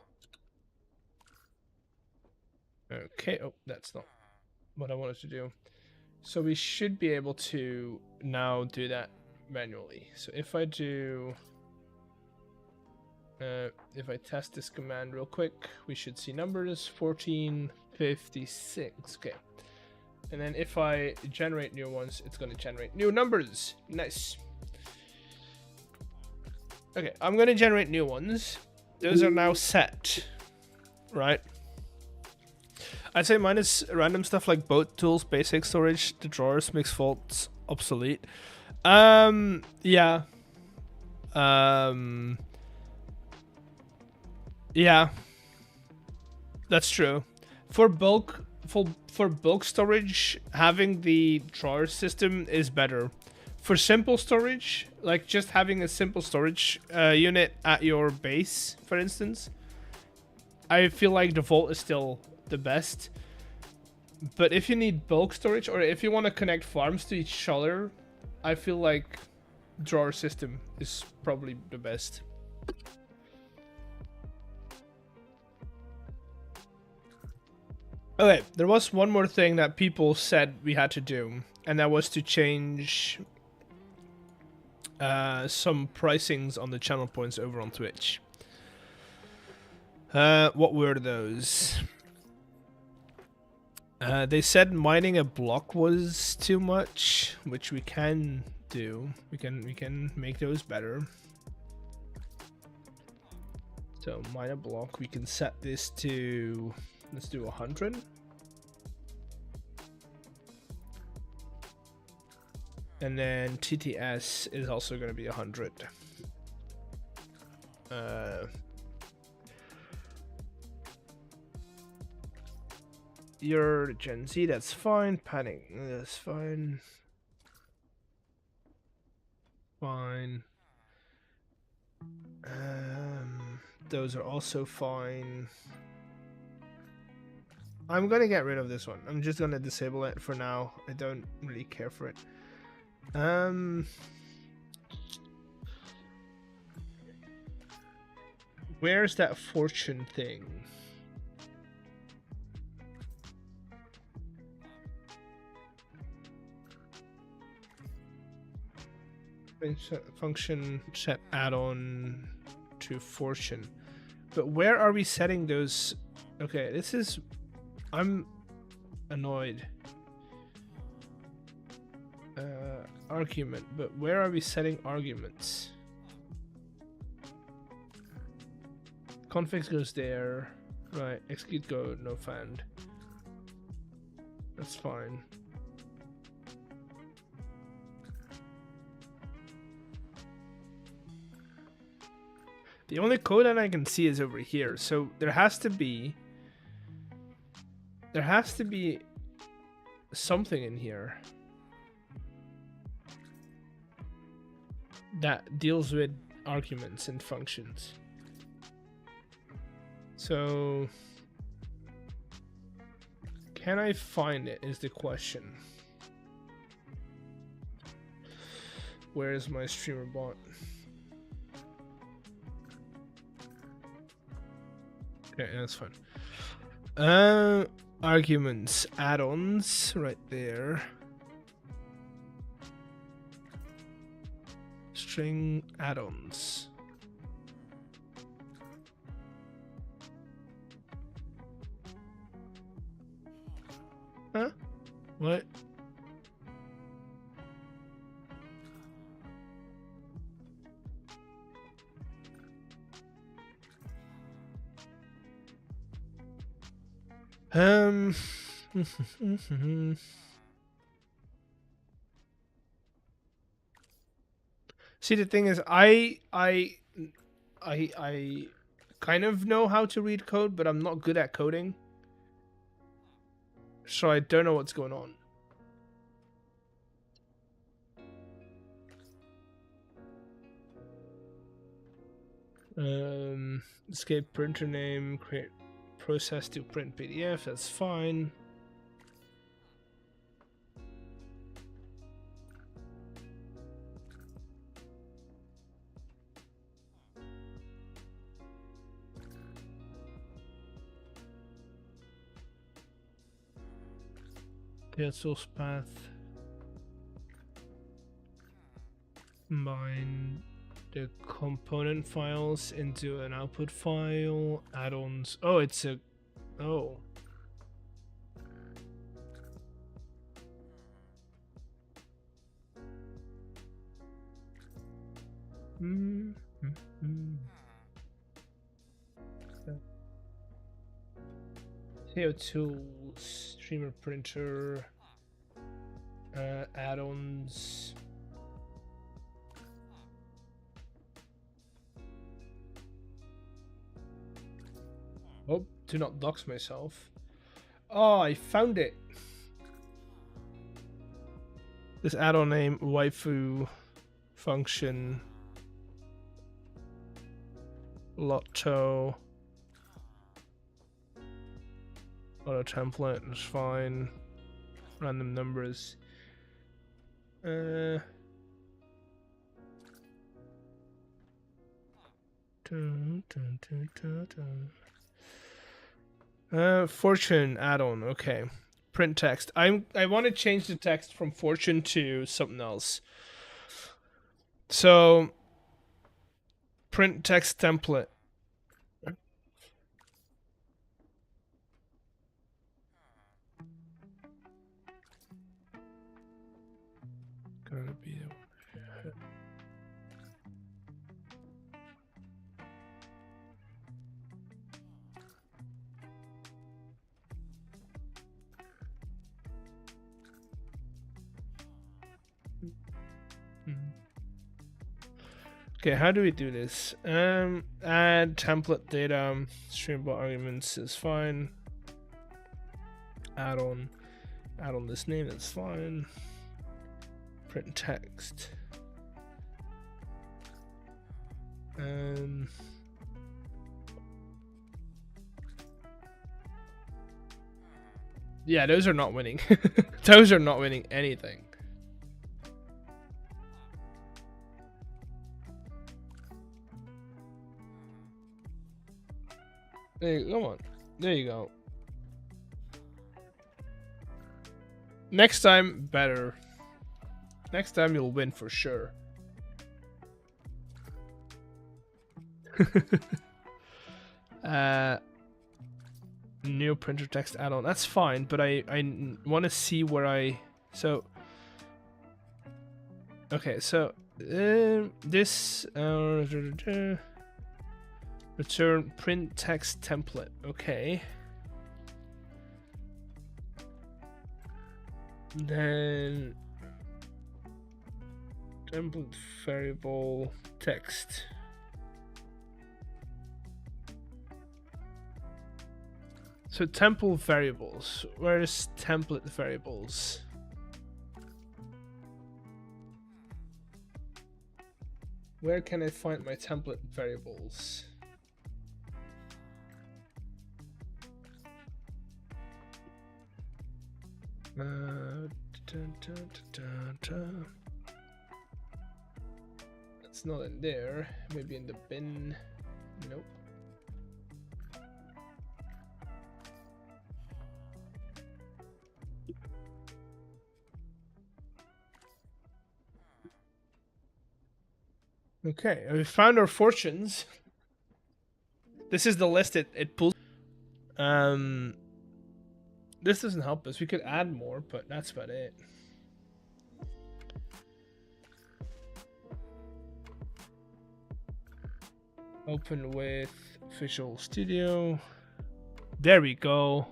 Okay. Oh, that's not what I wanted to do. So we should be able to now do that manually. So if I do... if I test this command real quick, we should see numbers 1456. Okay. And then if I generate new ones, it's going to generate new numbers. Nice. Okay, I'm going to generate new ones. Those are now set. Right? I'd say minus random stuff like boat tools, basic storage, the drawers, mix faults, obsolete. Yeah. Yeah, that's true. For bulk storage, having the drawer system is better. For simple storage, like just having a simple storage unit at your base, for instance, I feel like the vault is still the best. But if you need bulk storage, or if you want to connect farms to each other, I feel like drawer system is probably the best. Okay, there was one more thing that people said we had to do, and that was to change some pricings on the channel points over on Twitch. What were those? They said mining a block was too much, which we can do. We can make those better. So mine a block, we can set this to... Let's do 100. And then TTS is also going to be 100. Your Gen Z, that's fine. Panic, that's fine. Fine. Those are also fine. I'm gonna get rid of this one. I'm just gonna disable it for now. I don't really care for it. Where's that fortune thing? Function set add-on to fortune. But where are we setting those? Okay, this is... I'm annoyed. Argument, but where are we setting arguments? Configs goes there. Right, execute go, no fand. That's fine. The only code that I can see is over here, so there has to be something in here that deals with arguments and functions. So can I find it is the question. Where is my streamer bot? Okay, that's fine. Arguments, add-ons, right there. String add-ons. Huh? What? See, the thing is, I kind of know how to read code, but I'm not good at coding. So I don't know what's going on. Escape printer name, create process to print PDF. That's fine. Yeah, source path. Combine the component files into an output file. Add-ons. Oh, it's a. Oh. CO tools, streamer printer, add-ons. Oh, do not dox myself. Oh, I found it. This add-on name, waifu function, lotto. Auto template is fine. Random numbers. Fortune add-on. Okay. Print text. I want to change the text from fortune to something else. So print text template. Gonna be okay, how do we do this? Add template data, streambot arguments is fine. Add on this name, that's fine. Print text. Yeah, those are not winning. Those are not winning anything. There you go. Come on. There you go. Next time, better. Next time you'll win for sure. New printer text add-on. That's fine, but I want to see where okay, so this return print text template. Okay. Then template variable text. So template variables. Where is template variables? Where can I find my template variables? It's not in there. Maybe in the bin. Nope. Okay, we found our fortunes. This is the list it pulls. This doesn't help us. We could add more, but that's about it. Open with Visual Studio. There we go.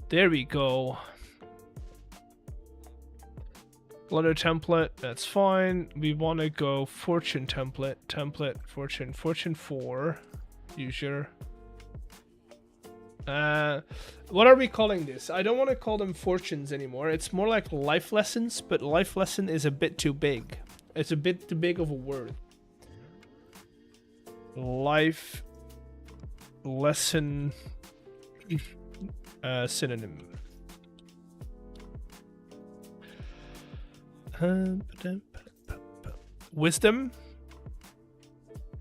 There we go. Letter template, that's fine. We want to go fortune template, fortune 4, user. What are we calling this? I don't want to call them fortunes anymore. It's more like life lessons, but life lesson is a bit too big. It's a bit too big of a word. Life lesson synonym. Wisdom.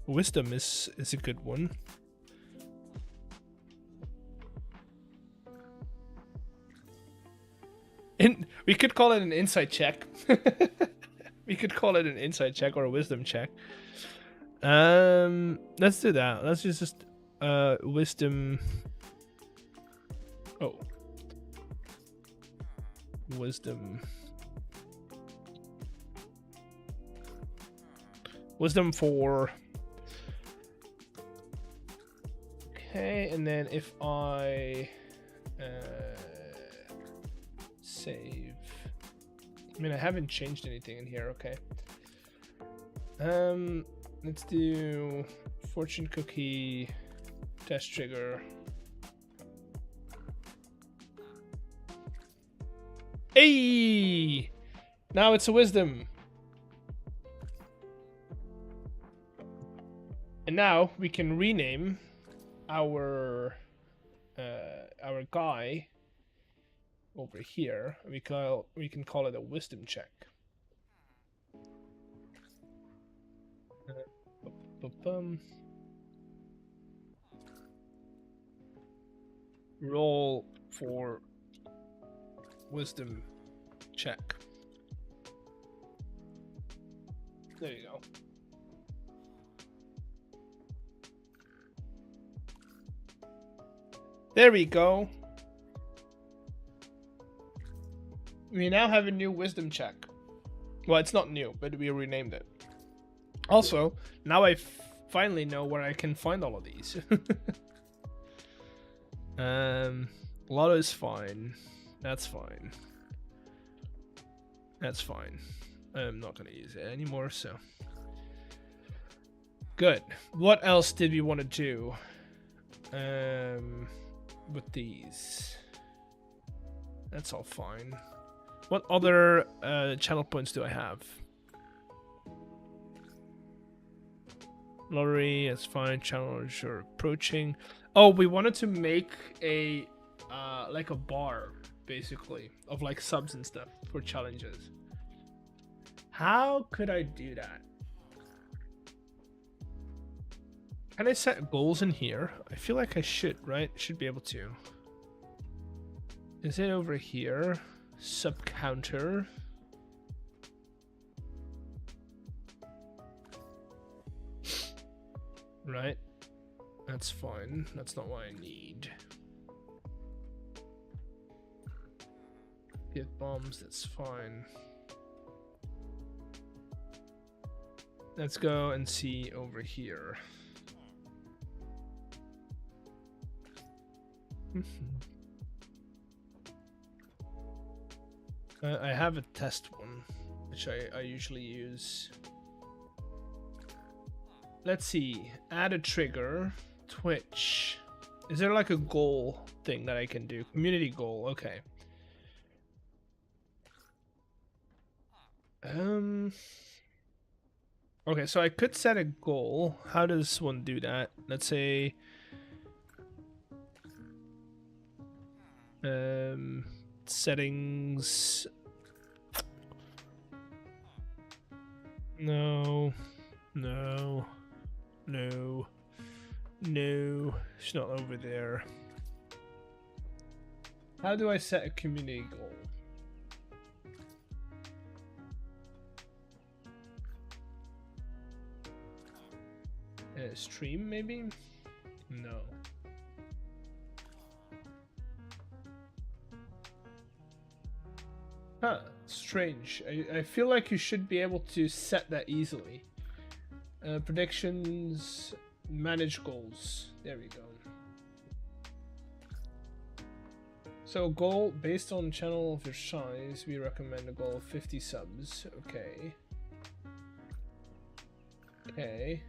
Wisdom is a good one. We could call it an insight check. We could call it an insight check or a wisdom check. Let's do that. Let's just wisdom. Oh, wisdom. Wisdom 4. Okay, and then if I save, I mean I haven't changed anything in here. Okay. Let's do fortune cookie test trigger. Hey! Now it's a wisdom. And now we can rename our guy over here. We can call it a wisdom check. Roll for wisdom check. There you go. There we go. We now have a new wisdom check. Well, it's not new, but we renamed it. Also, now I finally know where I can find all of these. Lotto is fine. That's fine. That's fine. I'm not gonna use it anymore, so. Good. What else did we want to do? With these. That's all fine. What other channel points do I have? Lottery, that's fine. Challenge are approaching. Oh, we wanted to make a like a bar, basically, of like subs and stuff for challenges. How could I do that? Can I set goals in here? I feel like I should, right? Should be able to. Is it over here? Sub counter. Right. That's fine. That's not what I need. Get bombs, that's fine. Let's go and see over here. I have a test one, which I usually use. Let's see. Add a trigger. Twitch. Is there like a goal thing that I can do? Community goal. Okay. Okay, so I could set a goal. How does one do that? Let's say settings. No, it's not over there. How do I set a community goal? Stream maybe? No. Huh, strange. I feel like you should be able to set that easily. Predictions, manage goals. There we go. So goal based on channel of your size, we recommend a goal of 50 subs. Okay. Okay.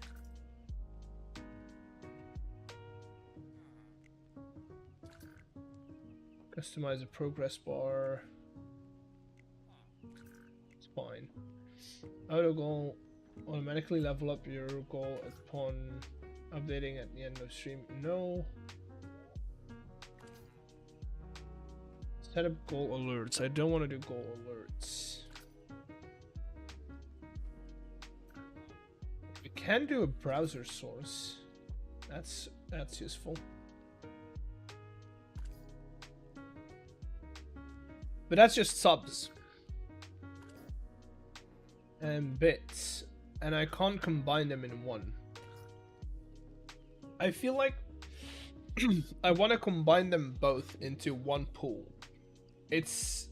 Customize a progress bar. It's fine. Auto goal. Automatically level up your goal upon Updating at the end of stream. No. Set up goal alerts. I don't want to do goal alerts. We can do a browser source. That's useful. But that's just subs and bits, and I can't combine them in one. I feel like I want to combine them both into one pool. It's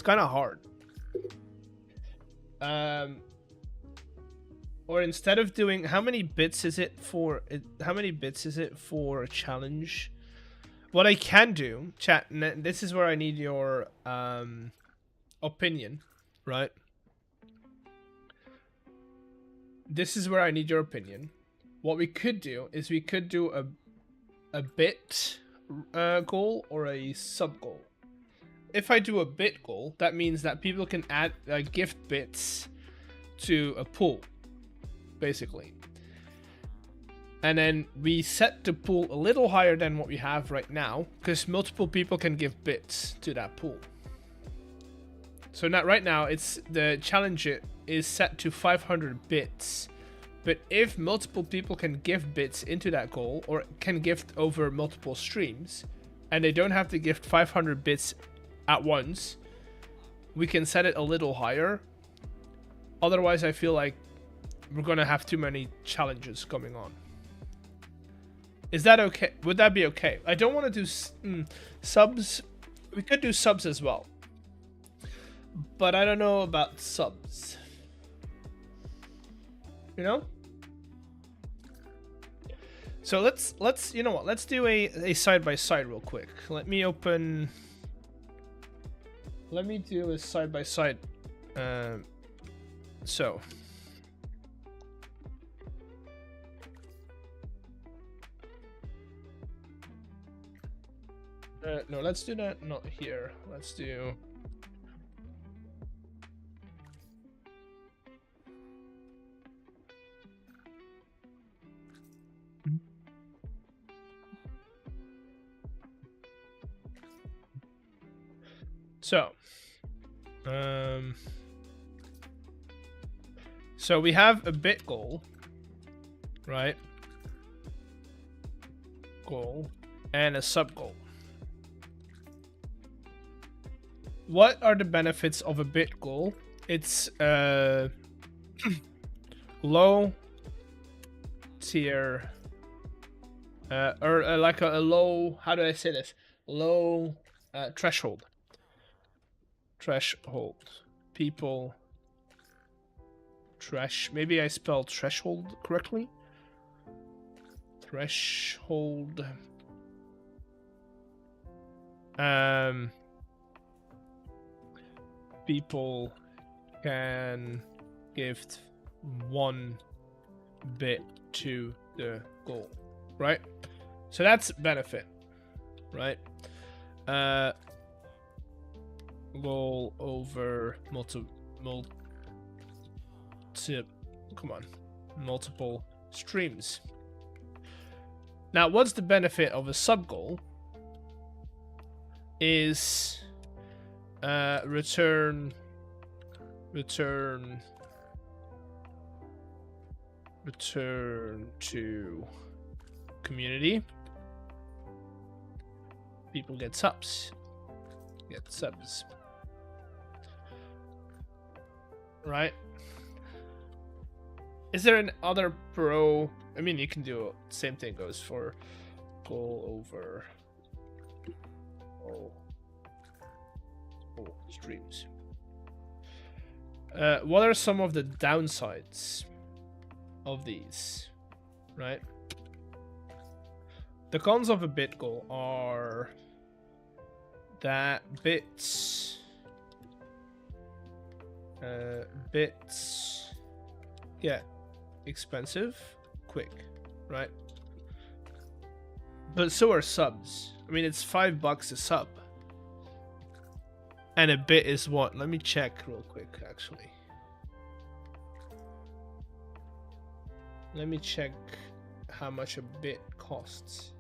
kind of hard. Or instead of doing, how many bits is it for a challenge? What I can do, chat, and this is where I need your opinion, right? This is where I need your opinion. What we could do is we could do a bit goal or a sub goal. If I do a bit goal, that means that people can add gift bits to a pool, basically. And then we set the pool a little higher than what we have right now, because multiple people can give bits to that pool. So not right now, it's the challenge is set to 500 bits. But if multiple people can gift bits into that goal, or can gift over multiple streams, and they don't have to gift 500 bits at once, we can set it a little higher. Otherwise, I feel like we're gonna have too many challenges going on. Is that okay? Would that be okay? I don't want to do subs. We could do subs as well, but I don't know about subs. You know? So let's you know what? Let's do a side by side real quick. Let me do a side by side. So. No, let's do that not here. Let's do... So we have a bit goal, right? Goal and a sub goal. What are the benefits of a bit goal? It's low tier, or like a low, how do I say this? Low threshold. Threshold. People. Maybe I spelled threshold correctly. Threshold. People can gift 1 bit to the goal, right? So that's benefit, right? Goal over multiple streams. Now, what's the benefit of a sub goal? Is return to community. People get subs. Right? Is there an other pro? I mean, you can do same thing goes for goal over all streams. What are some of the downsides of these? Right? The cons of a bit goal are that bits get expensive quick, right? But so are subs. I mean, it's $5 a sub. And a bit is what? Let me check real quick, actually. Let me check how much a bit costs.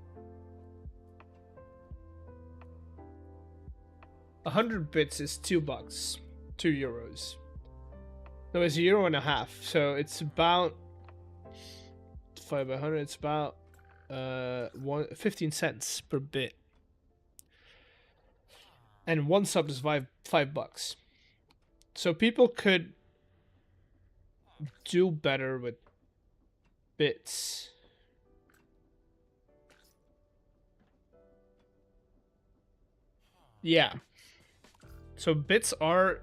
100 bits is $2, €2. No, it's €1.50. So it's about 5 by 100. It's about 15 cents per bit. And one sub is $5. So people could do better with bits. Yeah. So bits are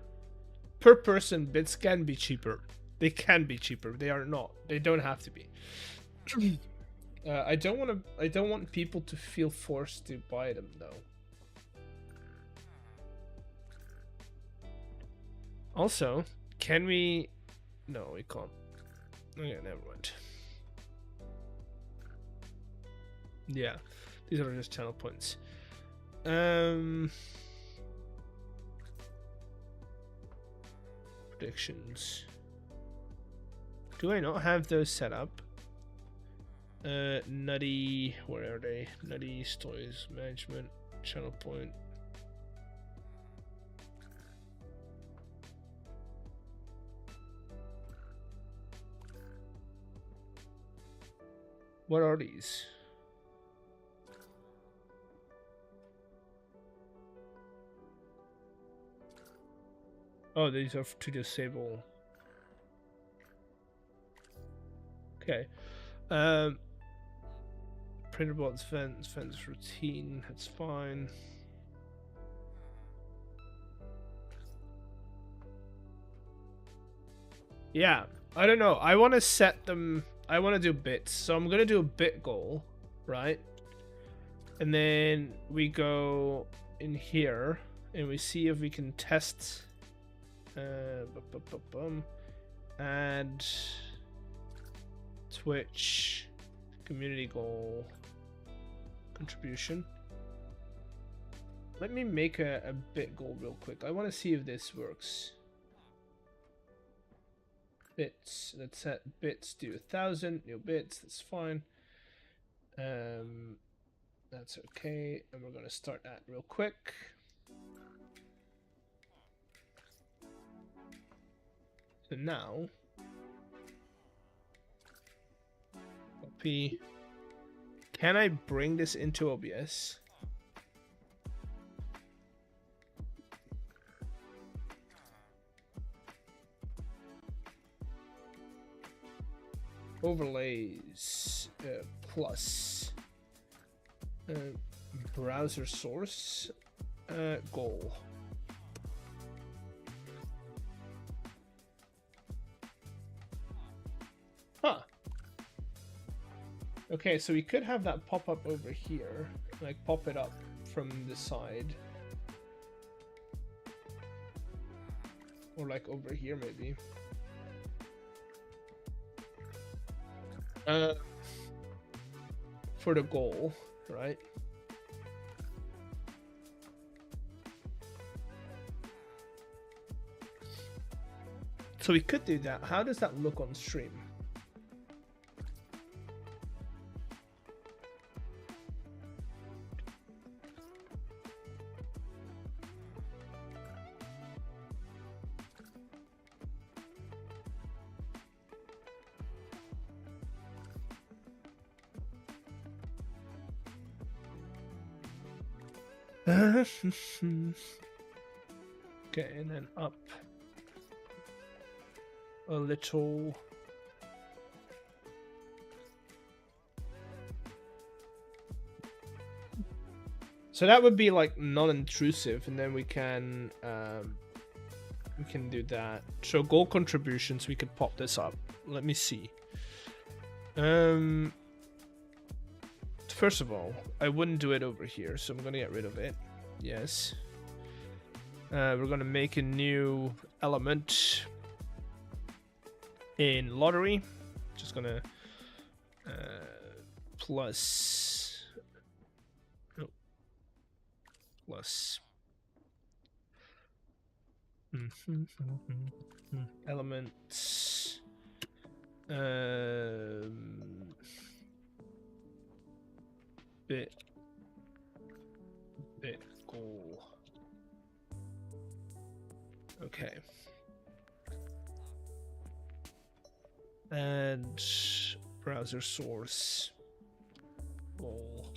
per person. Bits can be cheaper. They can be cheaper. They are not. They don't have to be. I don't want people to feel forced to buy them though. Also, can we? No, we can't. Okay, never mind. Yeah, these are just channel points. Predictions. Do I not have those set up? Nutty, where are they? Nutty Stories Management, channel point. What are these? Oh, these are to disable. Okay. Printer bots, fence routine. That's fine. Yeah, I don't know. I want to set them. I want to do bits, so I'm gonna do a bit goal, right? And then we go in here and we see if we can test. Add Twitch community goal contribution. Let me make a bit goal real quick. I want to see if this works. Bits. Let's set bits to 1,000 new bits. That's fine. That's okay. And we're gonna start that real quick. So now, copy. Can I bring this into OBS? Overlays plus browser source goal. Huh. Okay, so we could have that pop up over here, like pop it up from the side. Or like over here maybe. For the goal, right? So we could do that. How does that look on stream? Okay, and then up a little. So that would be like non-intrusive, and then we can do that. So goal contributions, we could pop this up. Let me see. First of all, I wouldn't do it over here, so I'm gonna get rid of it. Yes. We're gonna make a new element in lottery. Just gonna plus elements Bit goal. Okay. And browser source goal.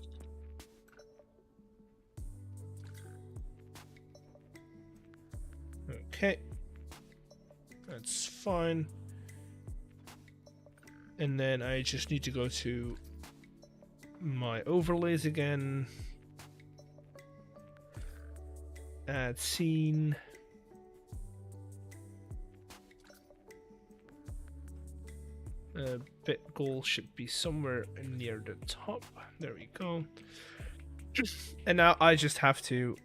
Okay. That's fine. And then I just need to go to my overlays again. Add scene. Bit goal should be somewhere near the top. There we go. And now I just have to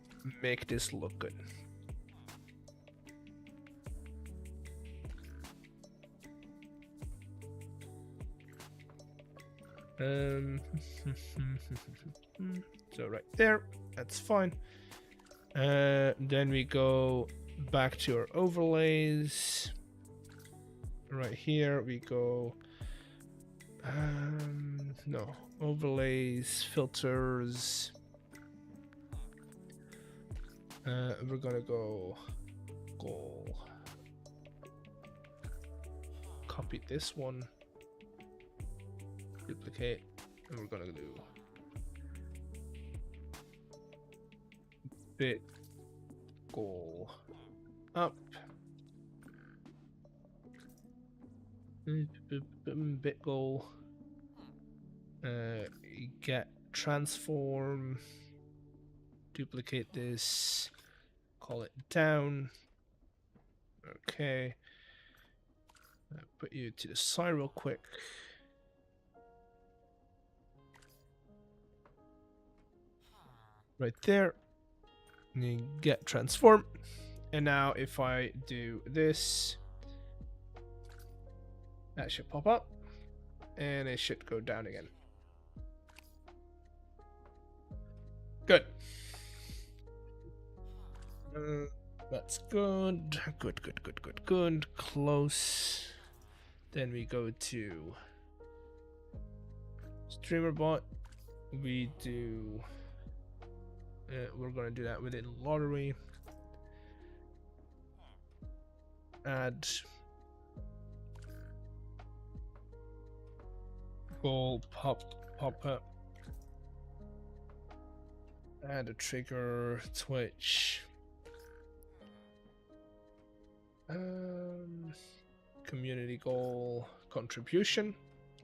make this look good. So right there, that's fine. Then we go back to our overlays. Right here we go. No, overlays, filters. We're gonna go goal. Copy this one. Duplicate, and we're gonna do bit goal up, bit goal, get transform, duplicate this, call it down. Okay, put you to the side real quick. Right there, and you get transform. And now if I do this, that should pop up and it should go down again. Good. That's good. Good. Close. Then we go to streamer bot. We do. We're gonna do that within lottery. Add goal pop up. Add a trigger Twitch. Community goal contribution,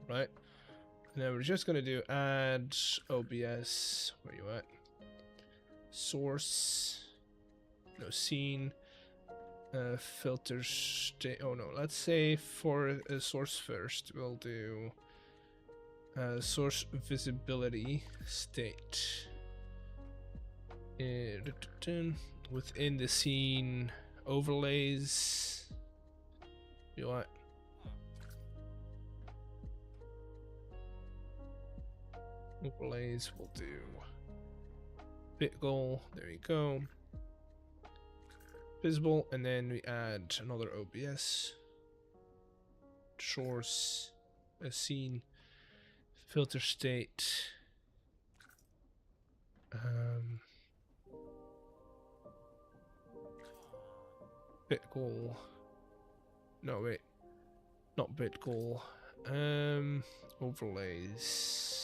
right? And then we're just gonna do add OBS. Where you at? Source, no scene, filter state. Oh no, let's say for a source first, we'll do source visibility state. Within the scene overlays, you know what? Overlays, we'll do bit goal, there you go. Visible, and then we add another OBS. Source, a scene, filter state. Bit goal. No, wait. Not bit goal. Overlays.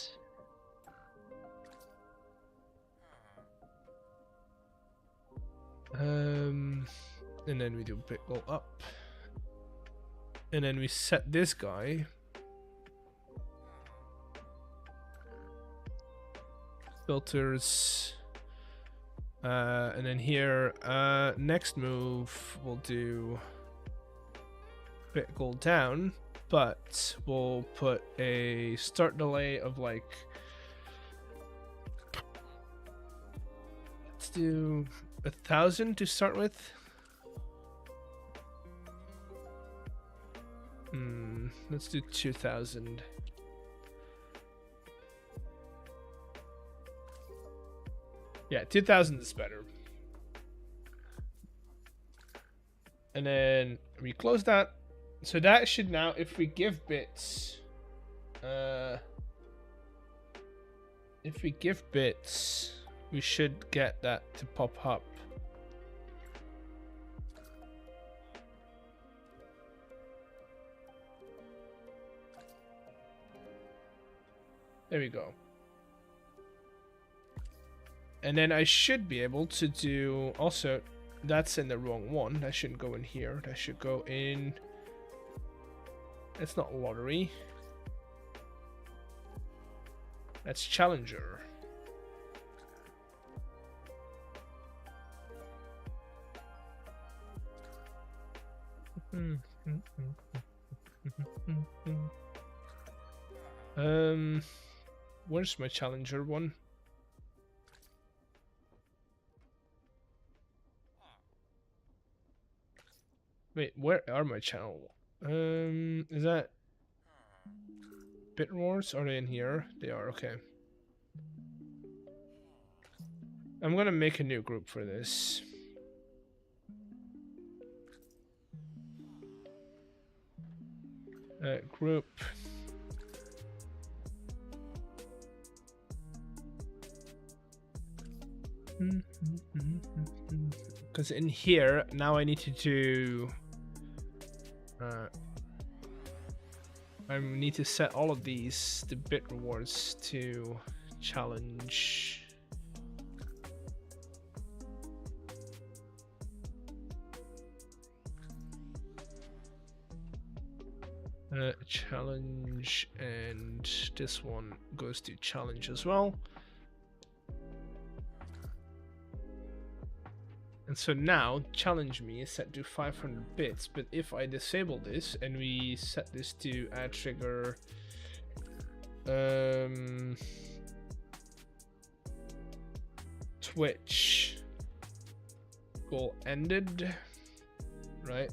And then we do bit goal up, and then we set this guy filters, and then here next move we'll do bit goal down, but we'll put a start delay of like, let's do 1,000 to start with. Let's do 2,000. Yeah, 2,000 is better. And then we close that. So that should now, if we give bits, if we give bits, we should get that to pop up. There we go. And then I should be able to do also, that's in the wrong one. That shouldn't go in here. That should go in. That's not lottery. That's challenger. Where's my challenger one? Wait, where are my channel? Is that Bit Wars? Are they in here? They are, okay. I'm gonna make a new group for this. Group. Because in here, now I need to do... I need to set all of these, the bit rewards, to challenge. Challenge, and this one goes to challenge as well. And so now challenge me is set to 500 bits, but if I disable this and we set this to add trigger Twitch goal ended, right?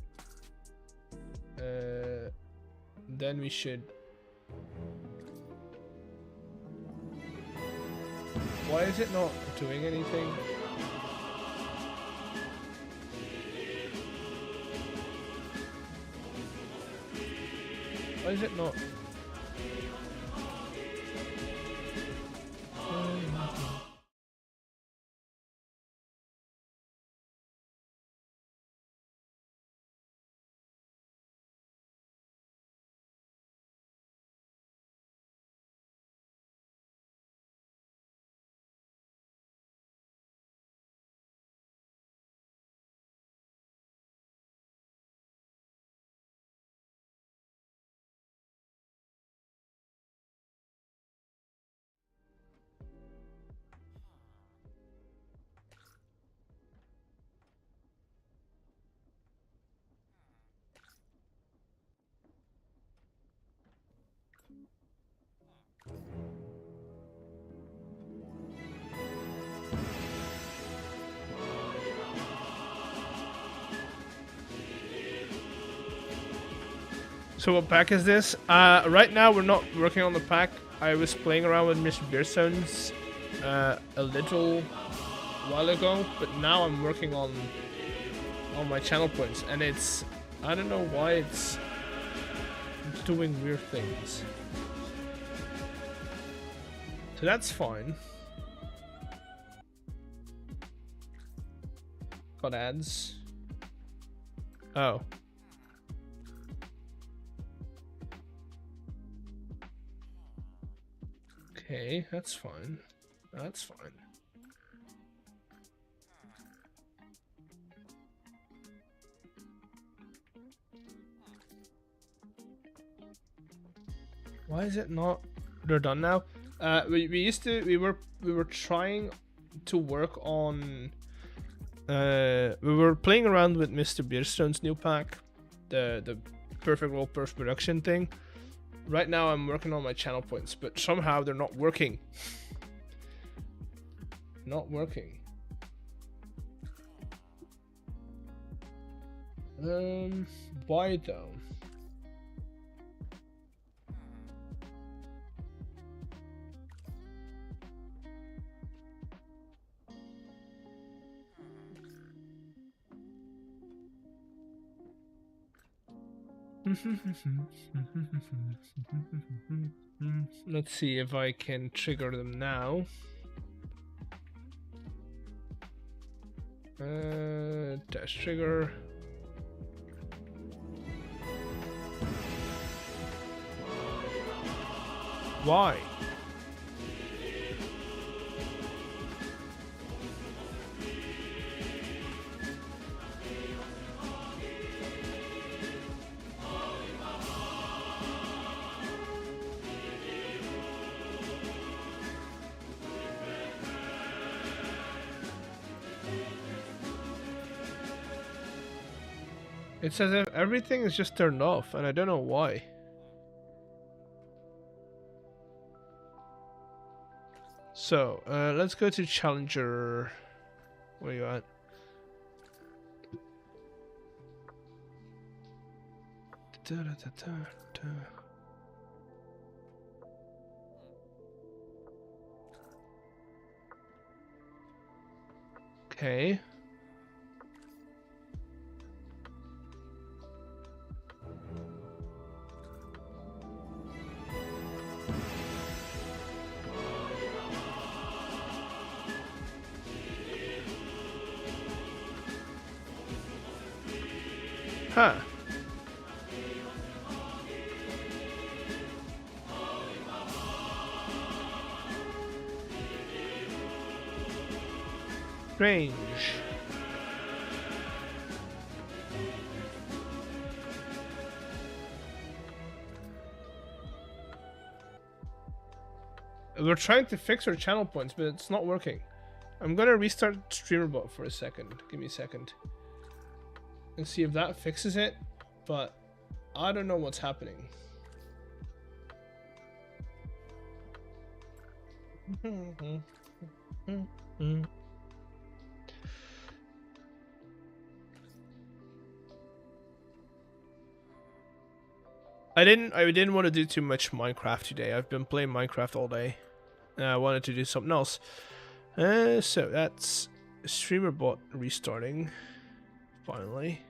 Then we should. Why is it not doing anything? Why is it not? So what pack is this? Right now we're not working on the pack. I was playing around with MrBeardstone's a little while ago, but now I'm working on my channel points, and it's, I don't know why it's doing weird things. So that's fine. Got ads. Oh. Okay, that's fine. That's fine. Why is it not? They're done now. We were trying to work on. We were playing around with MrBeardstone's new pack, the perfect world perf production thing. Right now I'm working on my channel points, but somehow they're not working. Not working. Why though? Let's see if I can trigger them now. Dash trigger. Why? It says if everything is just turned off, and I don't know why. So, let's go to Challenger. Where are you at? Okay. Huh. Strange. We're trying to fix our channel points, but it's not working. I'm gonna restart StreamerBot for a second. Give me a second. And see if that fixes it, but I don't know what's happening. I didn't want to do too much Minecraft today. I've been playing Minecraft all day. I wanted to do something else. So that's StreamerBot restarting. Finally.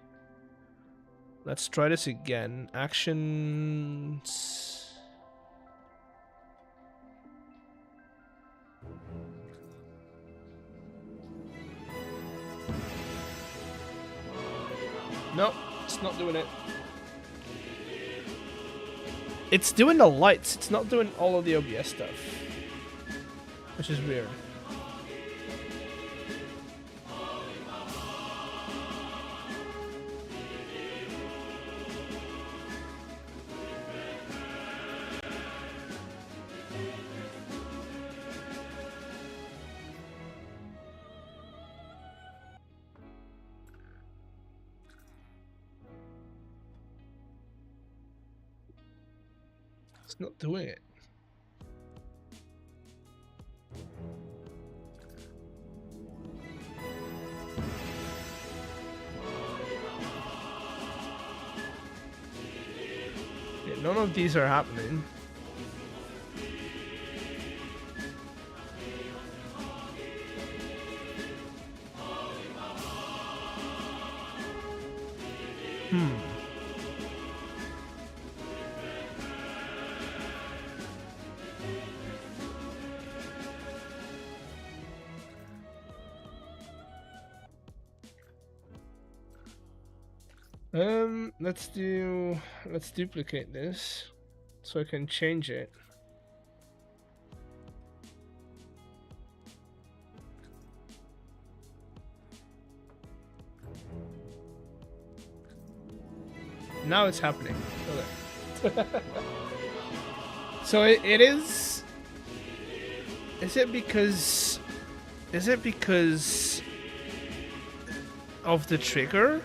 Let's try this again. Actions. Nope, it's not doing it. It's doing the lights, it's not doing all of the OBS stuff. Which is weird. It's not doing it. Yeah, none of these are happening. Let's duplicate this so I can change it. Now it's happening. Okay. So it is. Is it because of the trigger?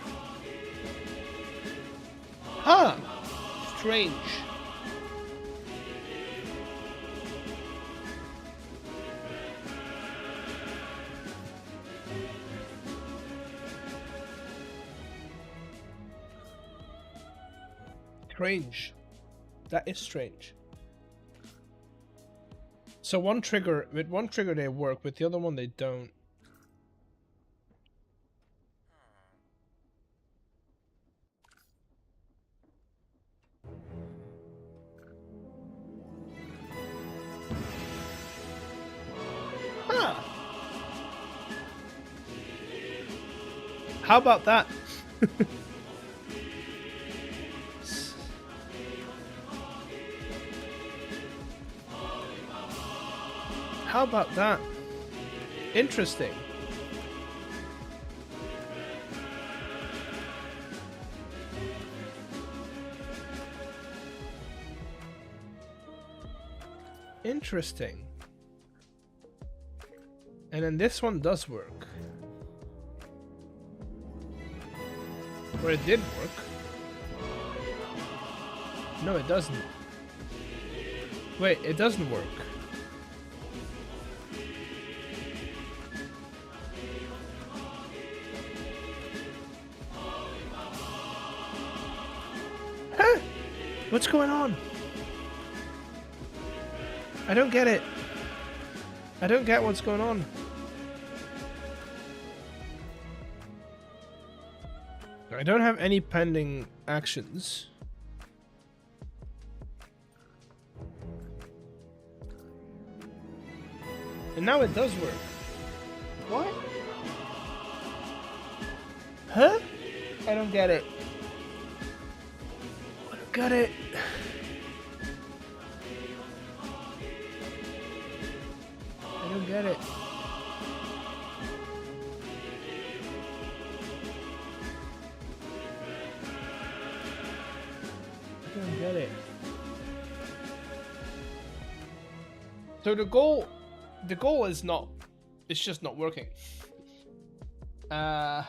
Huh. Strange. Strange. That is strange. So with one trigger they work, with the other one they don't. How about that? How about that? Interesting. Interesting. And then this one does work. Or it did work. No, it doesn't. Wait, it doesn't work. Huh? What's going on? I don't get it. I don't get what's going on. I don't have any pending actions. And now it does work. What? Huh? I don't get it. I don't get it. I don't get it. I don't get it. So the goal is not, it's just not working. Huh.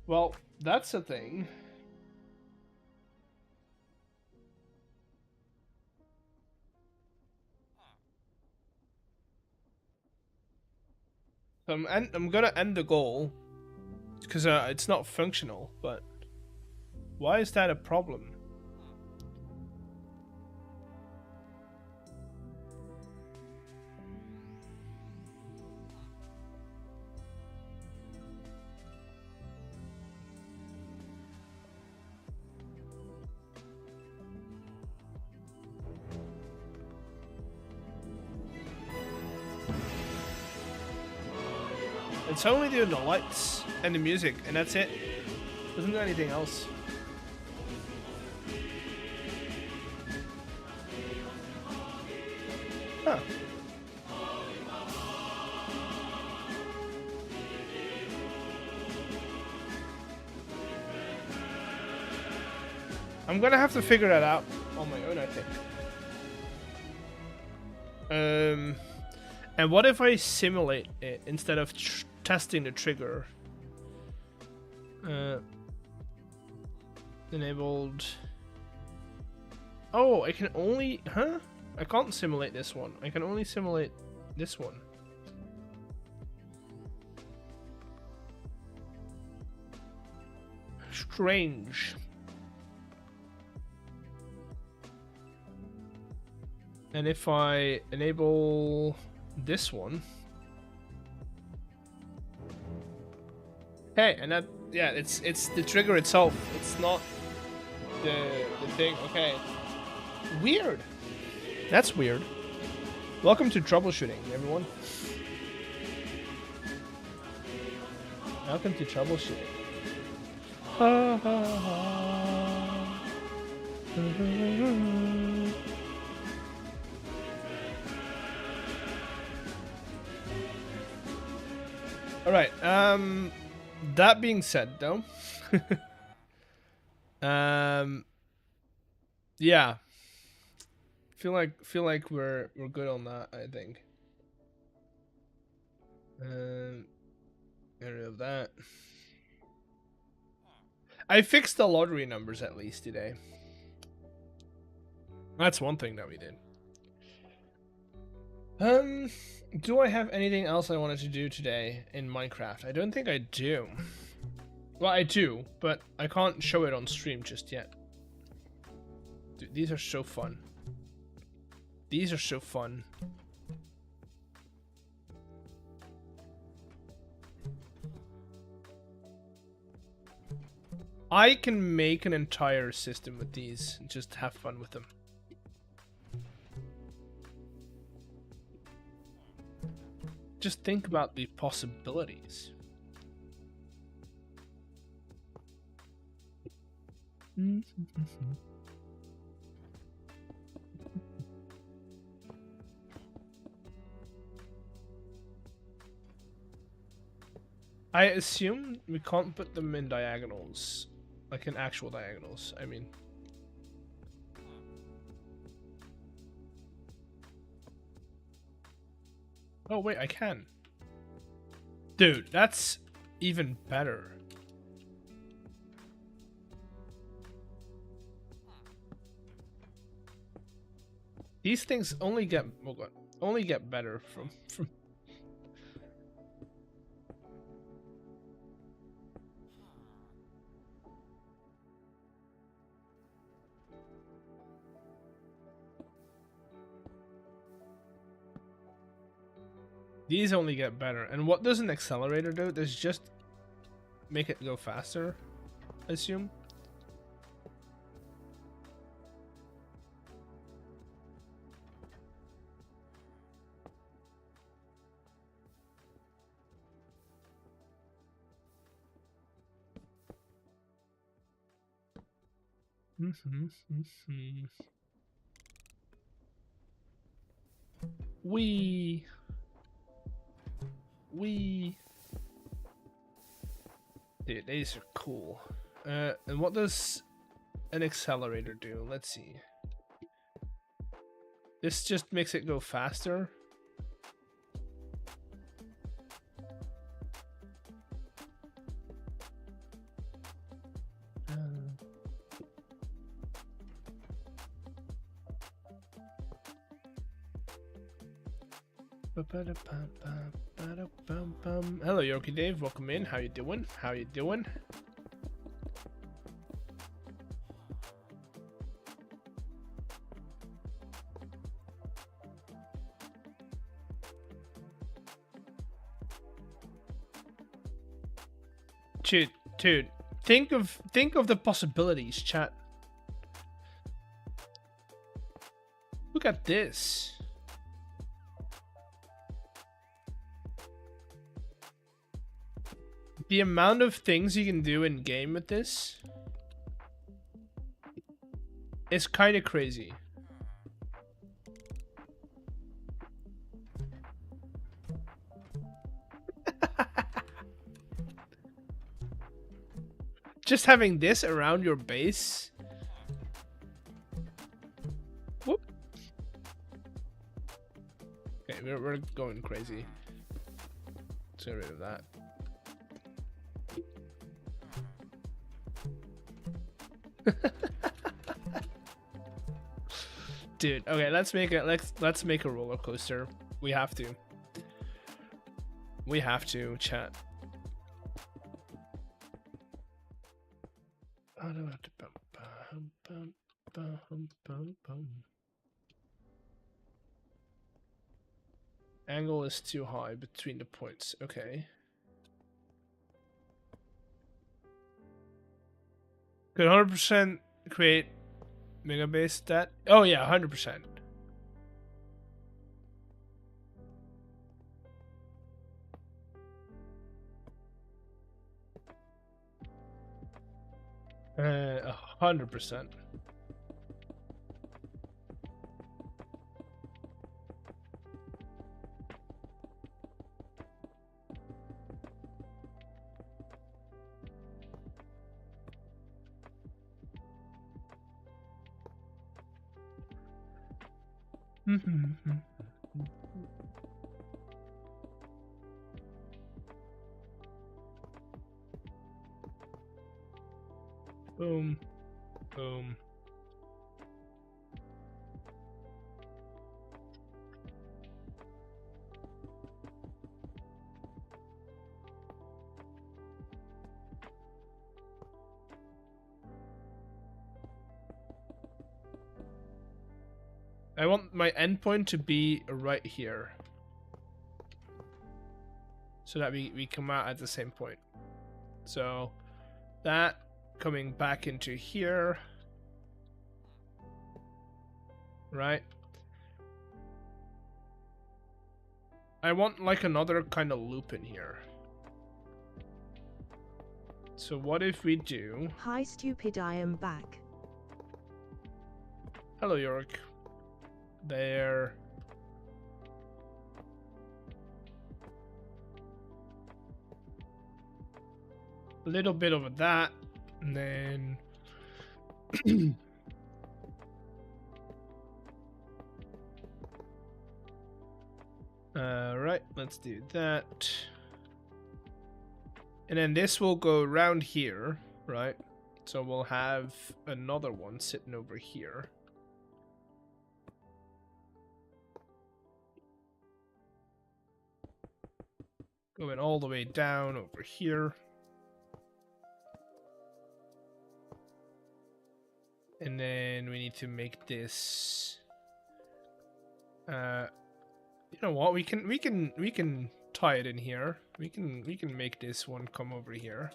Well, that's a thing. I'm gonna end the goal because it's not functional. But why is that a problem? It's only doing the lights and the music, and that's it. Doesn't do anything else. Huh. I'm gonna have to figure that out on my own, I think. And what if I simulate it instead of testing the trigger? Enabled. Oh, I can only, huh? I can't simulate this one. I can only simulate this one. Strange. And if I enable this one, hey, and that, yeah, it's the trigger itself. It's not the thing. Okay, weird. That's weird. Welcome to troubleshooting, everyone. Welcome to troubleshooting. Ha ha ha. All right. That being said, though, yeah, feel like we're good on that. I think. Get rid of that. I fixed the lottery numbers at least today. That's one thing that we did. Do I have anything else I wanted to do today in Minecraft? I don't think I do. Well, I do, but I can't show it on stream just yet. Dude, these are so fun. These are so fun. I can make an entire system with these and just have fun with them. Just think about the possibilities. I assume we can't put them in diagonals, like in actual diagonals, I mean. Oh wait, I can. Dude, that's even better. These things only get better from These only get better. And what does an accelerator do? Does just make it go faster, I assume? Wee. Dude, these are cool. And what does an accelerator do? Let's see. This just makes it go faster. Hello, Yorkie Dave. Welcome in. How you doing? How you doing? Dude, think of the possibilities, chat. Look at this. The amount of things you can do in game with this is kind of crazy. Just having this around your base. Whoop. Okay, we're going crazy. Let's get rid of that. Dude, okay, let's make a roller coaster. We have to. We have to, chat. Angle is too high between the points. Okay. Could 100% create mega base stat? Oh yeah, 100%. Uh, 100%. Boom. Boom. I want my endpoint to be right here, so that we come out at the same point. So that coming back into here. Right. I want like another kind of loop in here. So what if we do... Hi stupid, I am back. Hello, Yorick. There. A little bit of that, and then... Right, let's do that. And then this will go around here, right? So we'll have another one sitting over here. Going all the way down over here. And then we need to make this you know what, we can tie it in here. We can make this one come over here.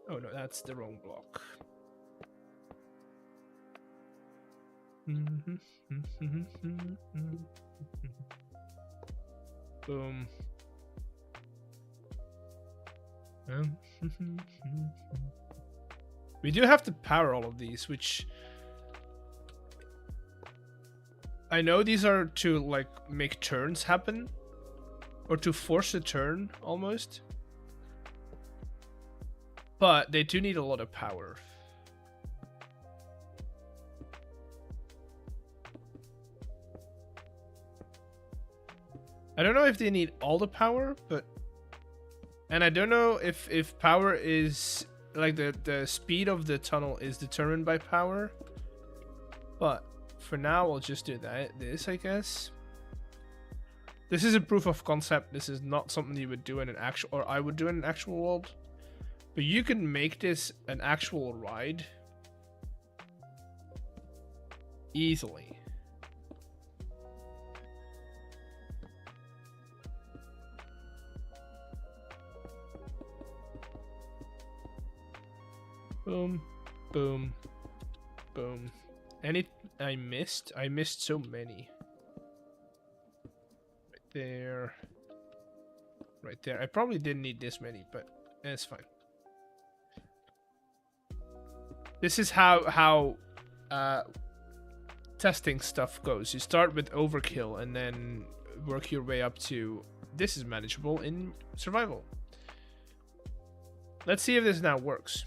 Oh no, that's the wrong block. Boom. We do have to power all of these, which I know these are to like make turns happen, or to force a turn almost, but they do need a lot of power. I don't know if they need all the power, but, and I don't know if power is like the speed of the tunnel is determined by power, but for now we'll just do this, I guess. This is a proof of concept. This is not something you would do in an actual, or I would do in an actual world, but you can make this an actual ride easily. Boom, boom, boom. Any I missed so many. Right there. Right there. I probably didn't need this many, but it's fine. This is how testing stuff goes. You start with overkill and then work your way up to this is manageable in survival. Let's see if this now works.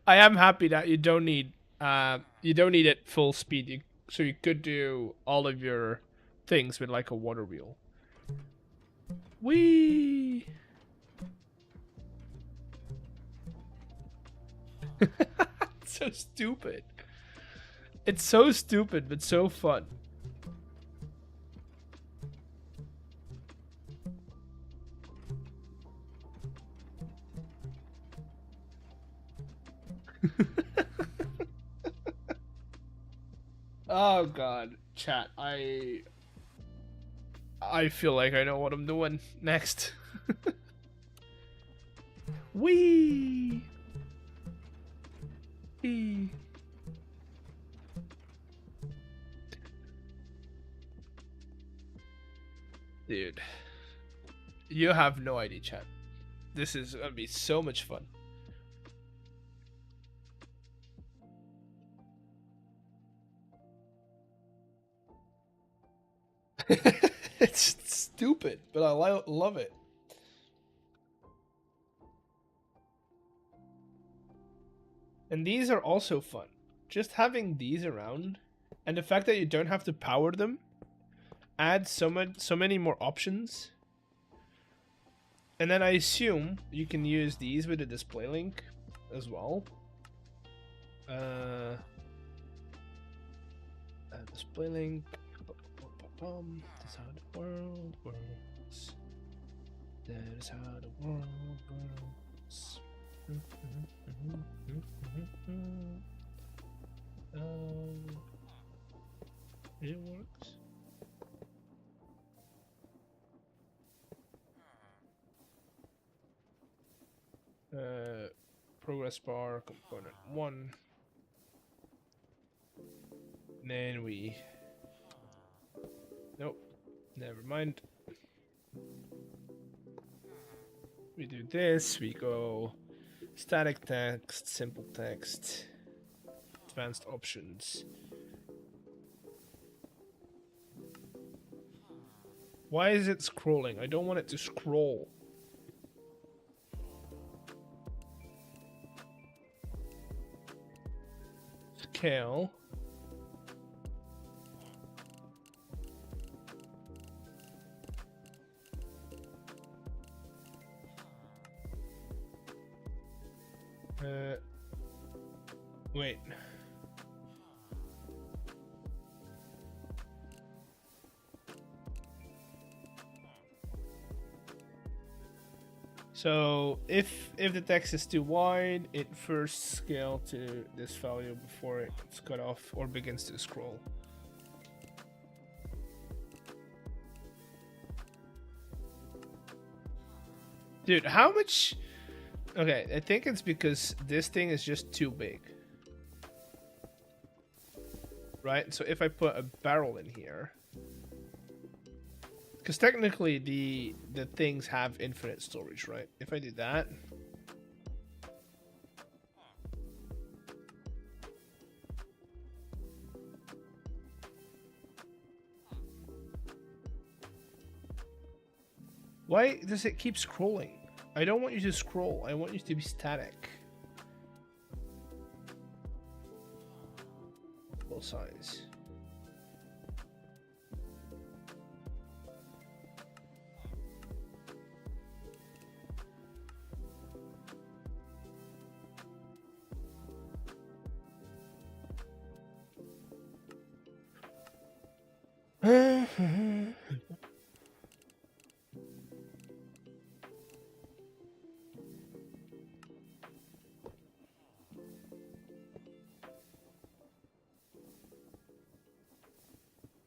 I am happy that you don't need it full speed, so you could do all of your things with like a water wheel. Whee! So stupid. It's so stupid, but so fun. Oh god, chat, I feel like I know what I'm doing next. Whee! Whee! Dude, you have no idea, chat. This is gonna be so much fun. It's stupid, but I love it. And these are also fun. Just having these around, and the fact that you don't have to power them, adds so many more options. And then I assume you can use these with a display link as well. Display link. That's how the world works. That is how the world works. It works. Progress bar, component 1. And then we... Nope, never mind. We do this, we go static text, simple text, advanced options. Why is it scrolling? I don't want it to scroll. Scale. Wait. So if the text is too wide, it first scale to this value before it's cut off or begins to scroll. Dude, how much? Okay, I think it's because this thing is just too big. Right? So if I put a barrel in here, because technically the things have infinite storage, right? If I do that, why does it keep scrolling? I don't want you to scroll. I want you to be static. Full size.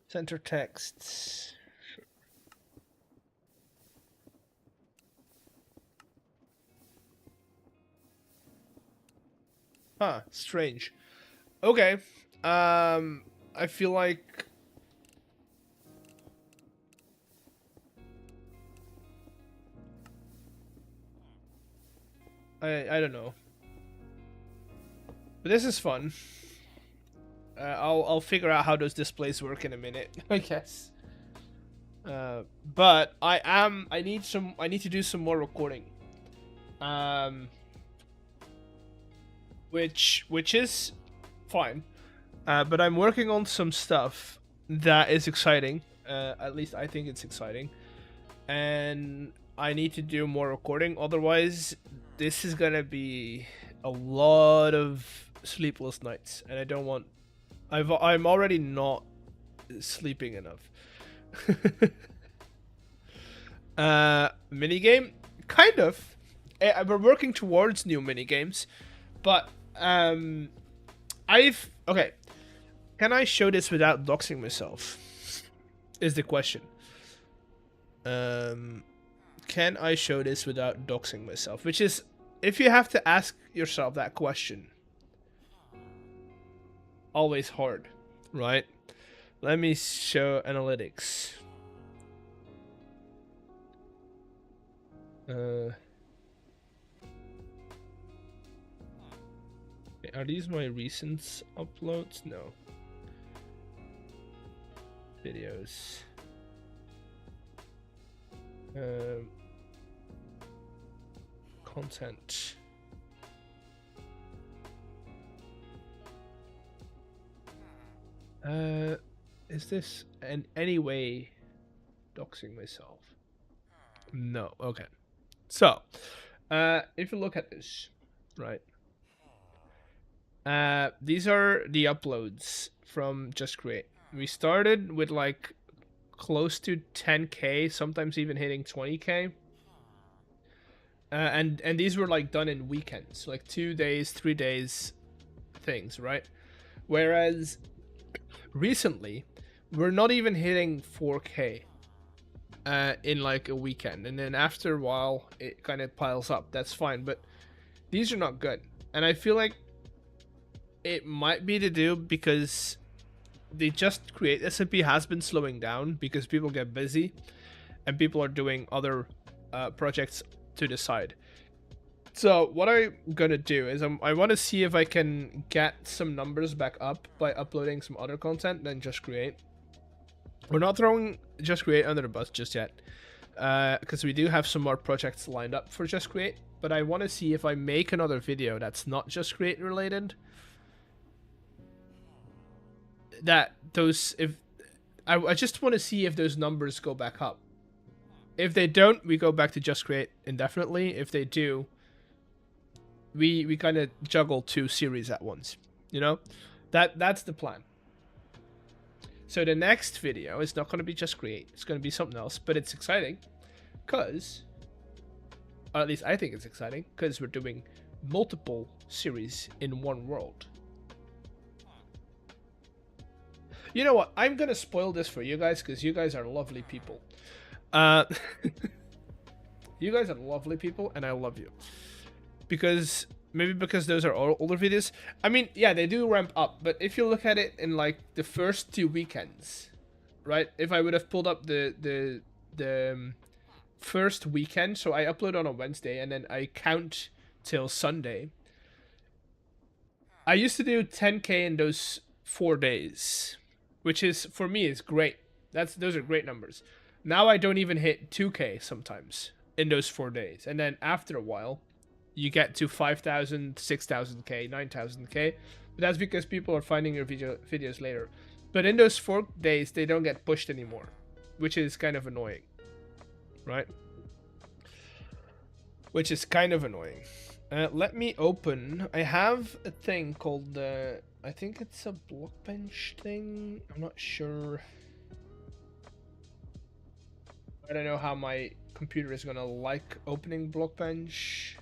Center text. Sure. Huh, strange. Okay. I feel like I don't know. But this is fun. I'll figure out how those displays work in a minute, I guess. But I need to do some more recording. Which is fine. But I'm working on some stuff that is exciting. At least I think it's exciting. And I need to do more recording. Otherwise, this is gonna be a lot of sleepless nights, and I don't want. I'm already not sleeping enough. Minigame, kind of. We're working towards new minigames, but okay. Can I show this without doxing myself? Is the question. Can I show this without doxing myself? Which is, if you have to ask yourself that question, always hard, right? Let me show analytics. Are these my recent uploads? No. Videos. Content. Is this in any way doxing myself? No. Okay. So, if you look at this, right? These are the uploads from Just Create. We started with like close to 10k, sometimes even hitting 20k. and these were like done in weekends, like 2 days, 3 days things, right? Whereas recently, we're not even hitting 4K in like a weekend, and then after a while, it kind of piles up. That's fine, but these are not good, and I feel like it might be to do because they just create SMP has been slowing down because people get busy and people are doing other projects to the side. So what I'm gonna do is I want to see if I can get some numbers back up by uploading some other content than Just Create. We're not throwing Just Create under the bus just yet, because we do have some more projects lined up for Just Create, but I want to see if I make another video that's not Just Create related, that those, if I just want to see if those numbers go back up. If they don't, we go back to Just Create indefinitely. If they do, we kind of juggle 2 series at once, you know? That's the plan. So the next video is not going to be Just Create. It's going to be something else, but it's exciting because, or at least I think it's exciting, because we're doing multiple series in one world. You know what? I'm going to spoil this for you guys because you guys are lovely people. You guys are lovely people, and I love you. Because maybe because those are older videos. I mean, yeah, they do ramp up, but if you look at it in like the first 2 weekends, right? If I would have pulled up the first weekend, so I upload on a Wednesday and then I count till Sunday. I used to do 10K in those 4 days, which is, for me, is great. Those are great numbers. Now I don't even hit 2K sometimes in those 4 days, and then after a while, you get to 5,000, 6,000K, 9,000K. But that's because people are finding your videos later. But in those 4 days, they don't get pushed anymore, which is kind of annoying, right? Which is kind of annoying. Let me open. I have a thing called I think it's a Blockbench thing. I'm not sure. I don't know how my computer is gonna like opening Blockbench.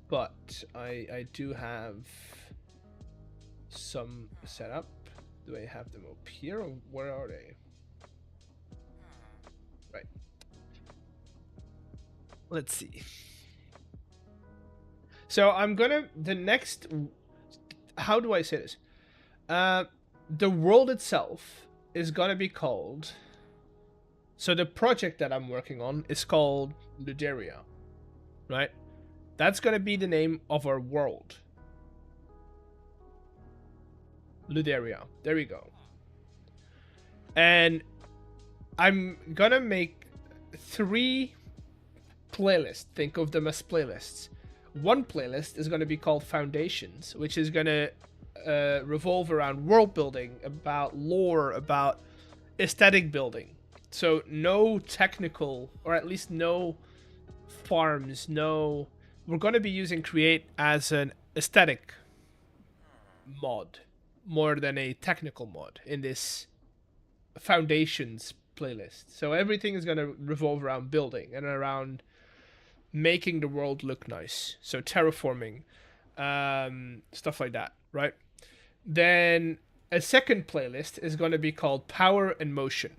But I do have some set up. Do I have them up here, or where are they? Right. Let's see. So I'm gonna, the next, how do I say this? The world itself is gonna be called, so the project that I'm working on is called Luderia, right? That's gonna be the name of our world. Luderia, there we go. And I'm gonna make 3 playlists, think of them as playlists. One playlist is gonna be called Foundations, which is gonna revolve around world building, about lore, about aesthetic building. So no technical, or at least no farms, no... We're going to be using Create as an aesthetic mod, more than a technical mod in this Foundations playlist. So everything is going to revolve around building and around making the world look nice. So terraforming, stuff like that, right? Then a second playlist is going to be called Power and Motion.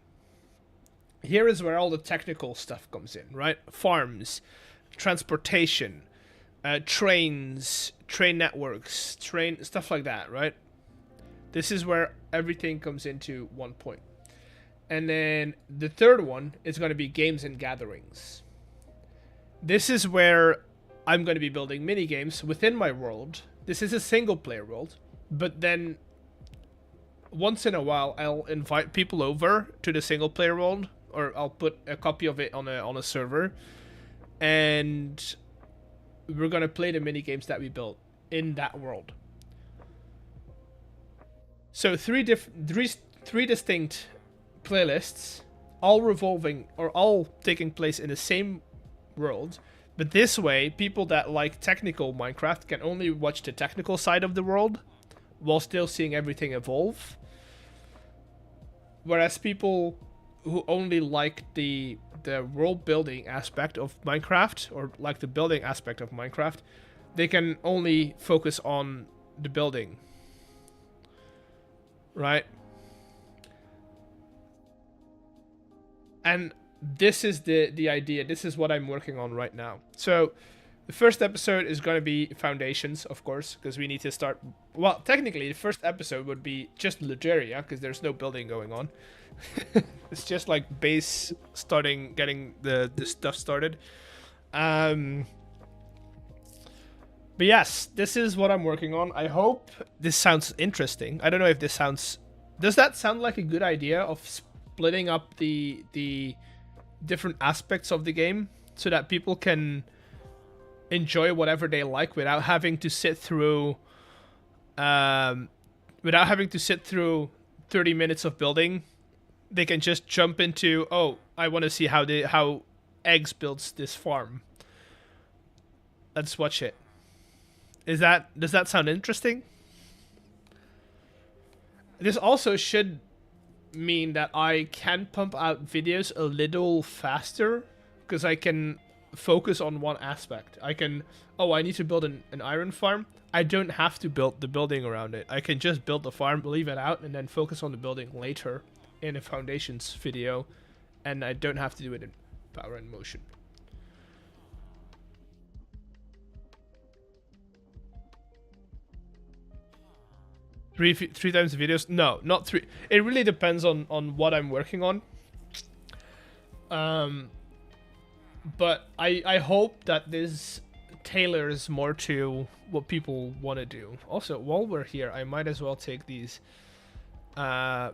Here is where all the technical stuff comes in, right? Farms, transportation, trains, train networks, stuff like that, right? This is where everything comes into one point. And then the third one is going to be Games and Gatherings. This is where I'm going to be building mini games within my world. This is a single player world, but then once in a while I'll invite people over to the single player world, or I'll put a copy of it on a server, and we're gonna play the mini games that we built in that world. So three distinct playlists, all revolving or all taking place in the same world. But this way, people that like technical Minecraft can only watch the technical side of the world while still seeing everything evolve. Whereas people who only like the world building aspect of Minecraft, or like the building aspect of Minecraft, they can only focus on the building, right? And this is the idea. This is what I'm working on right now. So the first episode is going to be foundations, of course, because we need to start. Well, technically, the first episode would be just Legeria, because there's no building going on. It's just like base starting, getting the stuff started. But yes, this is what I'm working on. I hope this sounds interesting. I don't know if this sounds... Does that sound like a good idea of splitting up the different aspects of the game so that people can enjoy whatever they like without having to sit through 30 minutes of building? They can just jump into, oh, I want to see how Eggs builds this farm. Let's watch it. Does that sound interesting? This also should mean that I can pump out videos a little faster, because I can focus on one aspect. I can, I need to build an iron farm. I don't have to build the building around it. I can just build the farm, leave it out, and then focus on the building later in a foundations video, and I don't have to do it in Power and Motion. Three times the videos? No, not three. It really depends on what I'm working on. But I hope that this tailors more to what people want to do. Also, while we're here, I might as well take these. I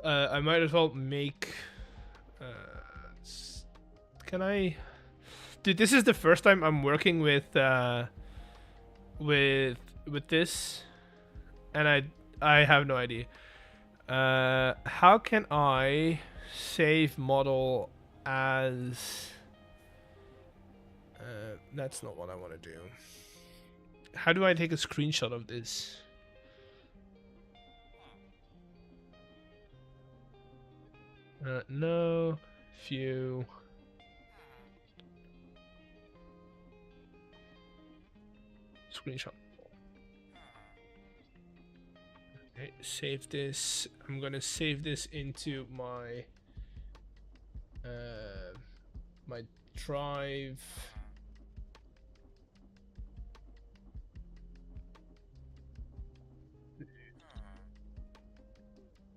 might as well make. Can I? Dude, this is the first time I'm working with this, and I have no idea. How can I save model as? That's not what I want to do. How do I take a screenshot of this? No, view. Screenshot. Okay, save this. I'm gonna save this into my my drive.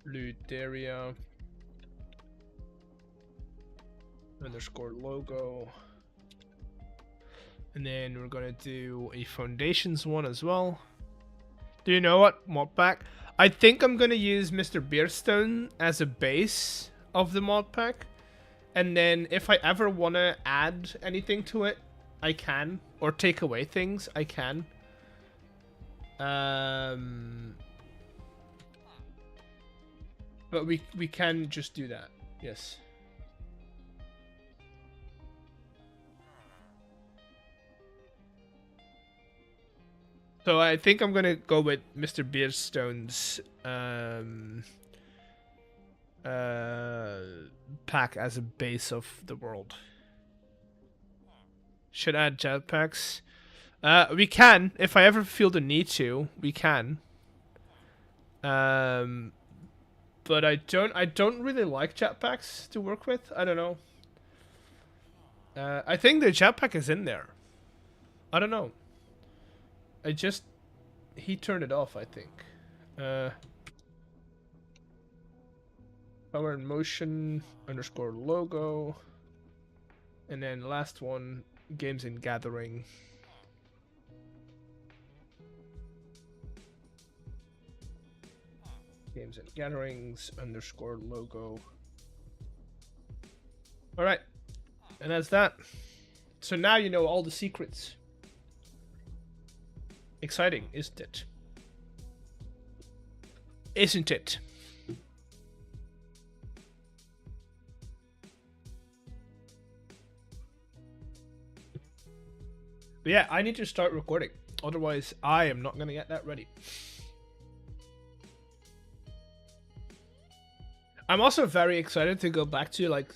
Luderia underscore logo. And then we're gonna do a foundations one as well. Do you know what? Mod pack. I think I'm gonna use MrBeardstone as a base of the mod pack. And then if I ever wanna add anything to it, I can. Or take away things, I can. But we can just do that. Yes. So I think I'm gonna go with MrBeardstone's pack as a base of the world. Should add jetpacks. We can, if I ever feel the need to, we can. But I don't really like jetpacks to work with. I don't know. I think the jetpack is in there. I don't know. He turned it off, I think. Power and Motion underscore logo. And then last one, Games and Gathering. Games and Gatherings underscore logo. Alright. And that's that. So now you know all the secrets. Exciting, isn't it? Isn't it? But yeah, I need to start recording. Otherwise, I am not going to get that ready. I'm also very excited to go back to like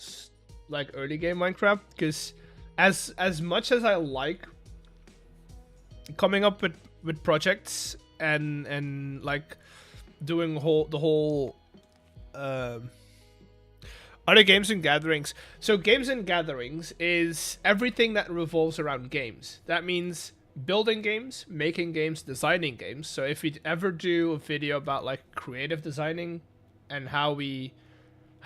early game Minecraft, because as much as I like coming up with projects and like doing the whole other games and gatherings. So games and gatherings is everything that revolves around games. That means building games, making games, designing games. So if we ever do a video about like creative designing and how we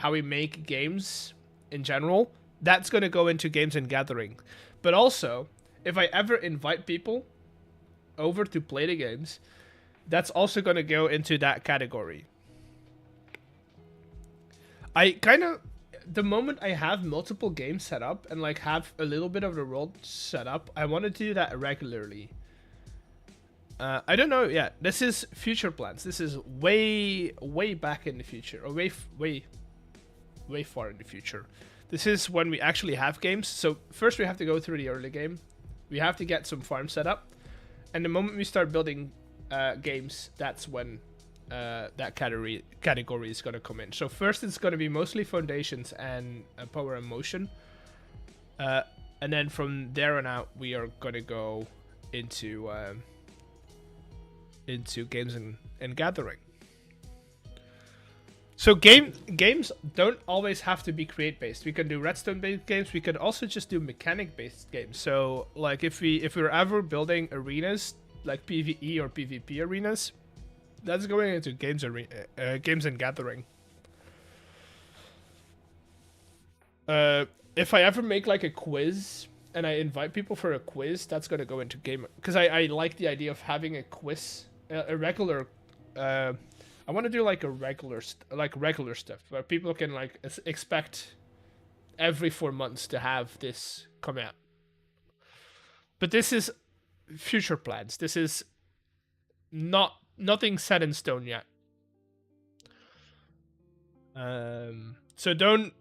make games in general, that's going to go into games and gathering. But also, if I ever invite people over to play the games, that's also going to go into that category. I kind of, the moment I have multiple games set up and like have a little bit of the world set up, I want to do that regularly. I don't know yet. This is future plans. This is way back in the future, or way far in the future. This is when we actually have games. So first we have to go through the early game. We have to get some farms set up, and the moment we start building games, that's when that category is going to come in. So first it's going to be mostly foundations and power and motion, and then from there on out we are going to go into games and gathering. So games don't always have to be create based. We can do redstone based games. We can also just do mechanic based games. So like if we're ever building arenas like PvE or PvP arenas, that's going into games and gathering. If I ever make like a quiz and I invite people for a quiz, that's going to go into game, because I like the idea of having a quiz, a regular. I want to do like a regular stuff where people can like expect every 4 months to have this come out. But this is future plans. This is nothing set in stone yet. So don't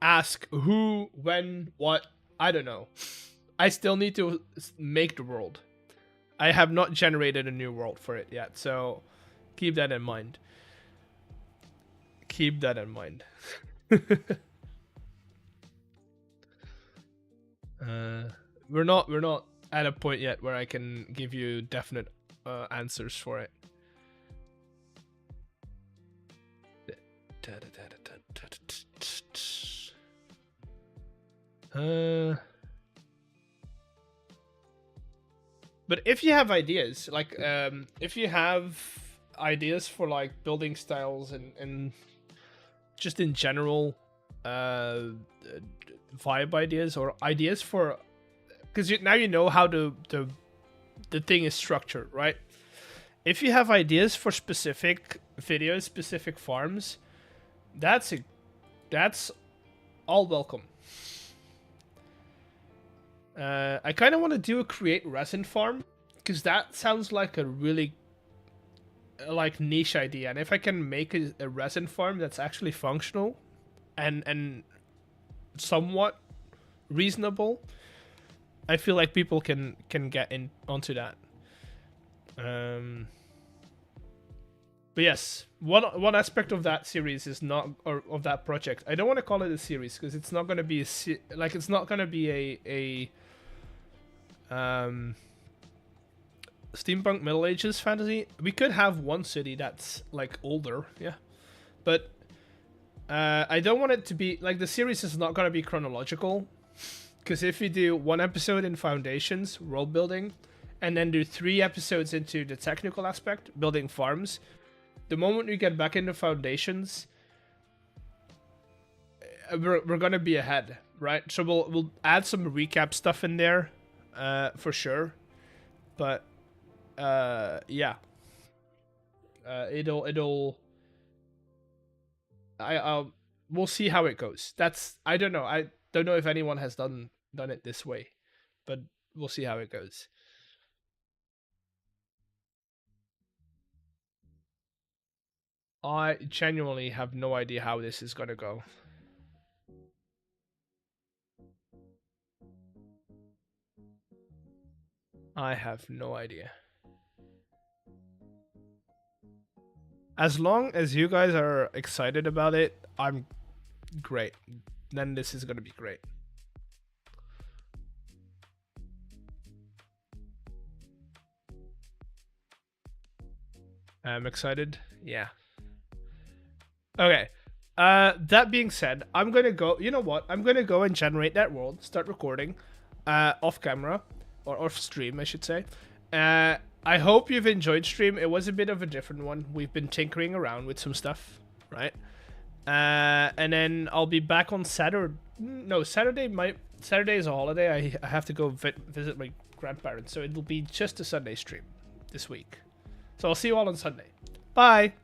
ask who, when, what. I don't know. I still need to make the world. I have not generated a new world for it yet, so keep that in mind. Keep that in mind. We're not at a point yet where I can give you definite answers for it. But if you have ideas, like if you have ideas for like building styles and just in general vibe ideas, or ideas for, because now you know how the thing is structured, right? If you have ideas for specific videos, specific farms, that's all welcome. I kind of want to do a create resin farm, because that sounds like a really like niche idea, and if I can make a resin farm that's actually functional and somewhat reasonable, I feel like people can get in onto that. But yes, one aspect of that series is not, or of that project, I don't want to call it a series because it's not going to be it's not going to be a steampunk Middle Ages fantasy. We could have one city that's like older, yeah, but I don't want it to be like, the series is not going to be chronological, because if we do one episode in foundations, world building, and then do 3 episodes into the technical aspect, building farms, the moment we get back into foundations, we're gonna be ahead, right? So we'll add some recap stuff in there, for sure, but yeah, we'll see how it goes. I don't know. I don't know if anyone has done it this way, but we'll see how it goes. I genuinely have no idea how this is gonna go. I have no idea. As long as you guys are excited about it, I'm great. Then this is gonna be great. I'm excited. Yeah. Okay. That being said, I'm gonna go. You know what? I'm gonna go and generate that world. Start recording, off camera or off stream, I should say. I hope you've enjoyed stream. It was a bit of a different one. We've been tinkering around with some stuff, right? And then I'll be back on Saturday. No, Saturday. Saturday is a holiday. I have to go visit my grandparents, so it'll be just a Sunday stream this week. So I'll see you all on Sunday. Bye.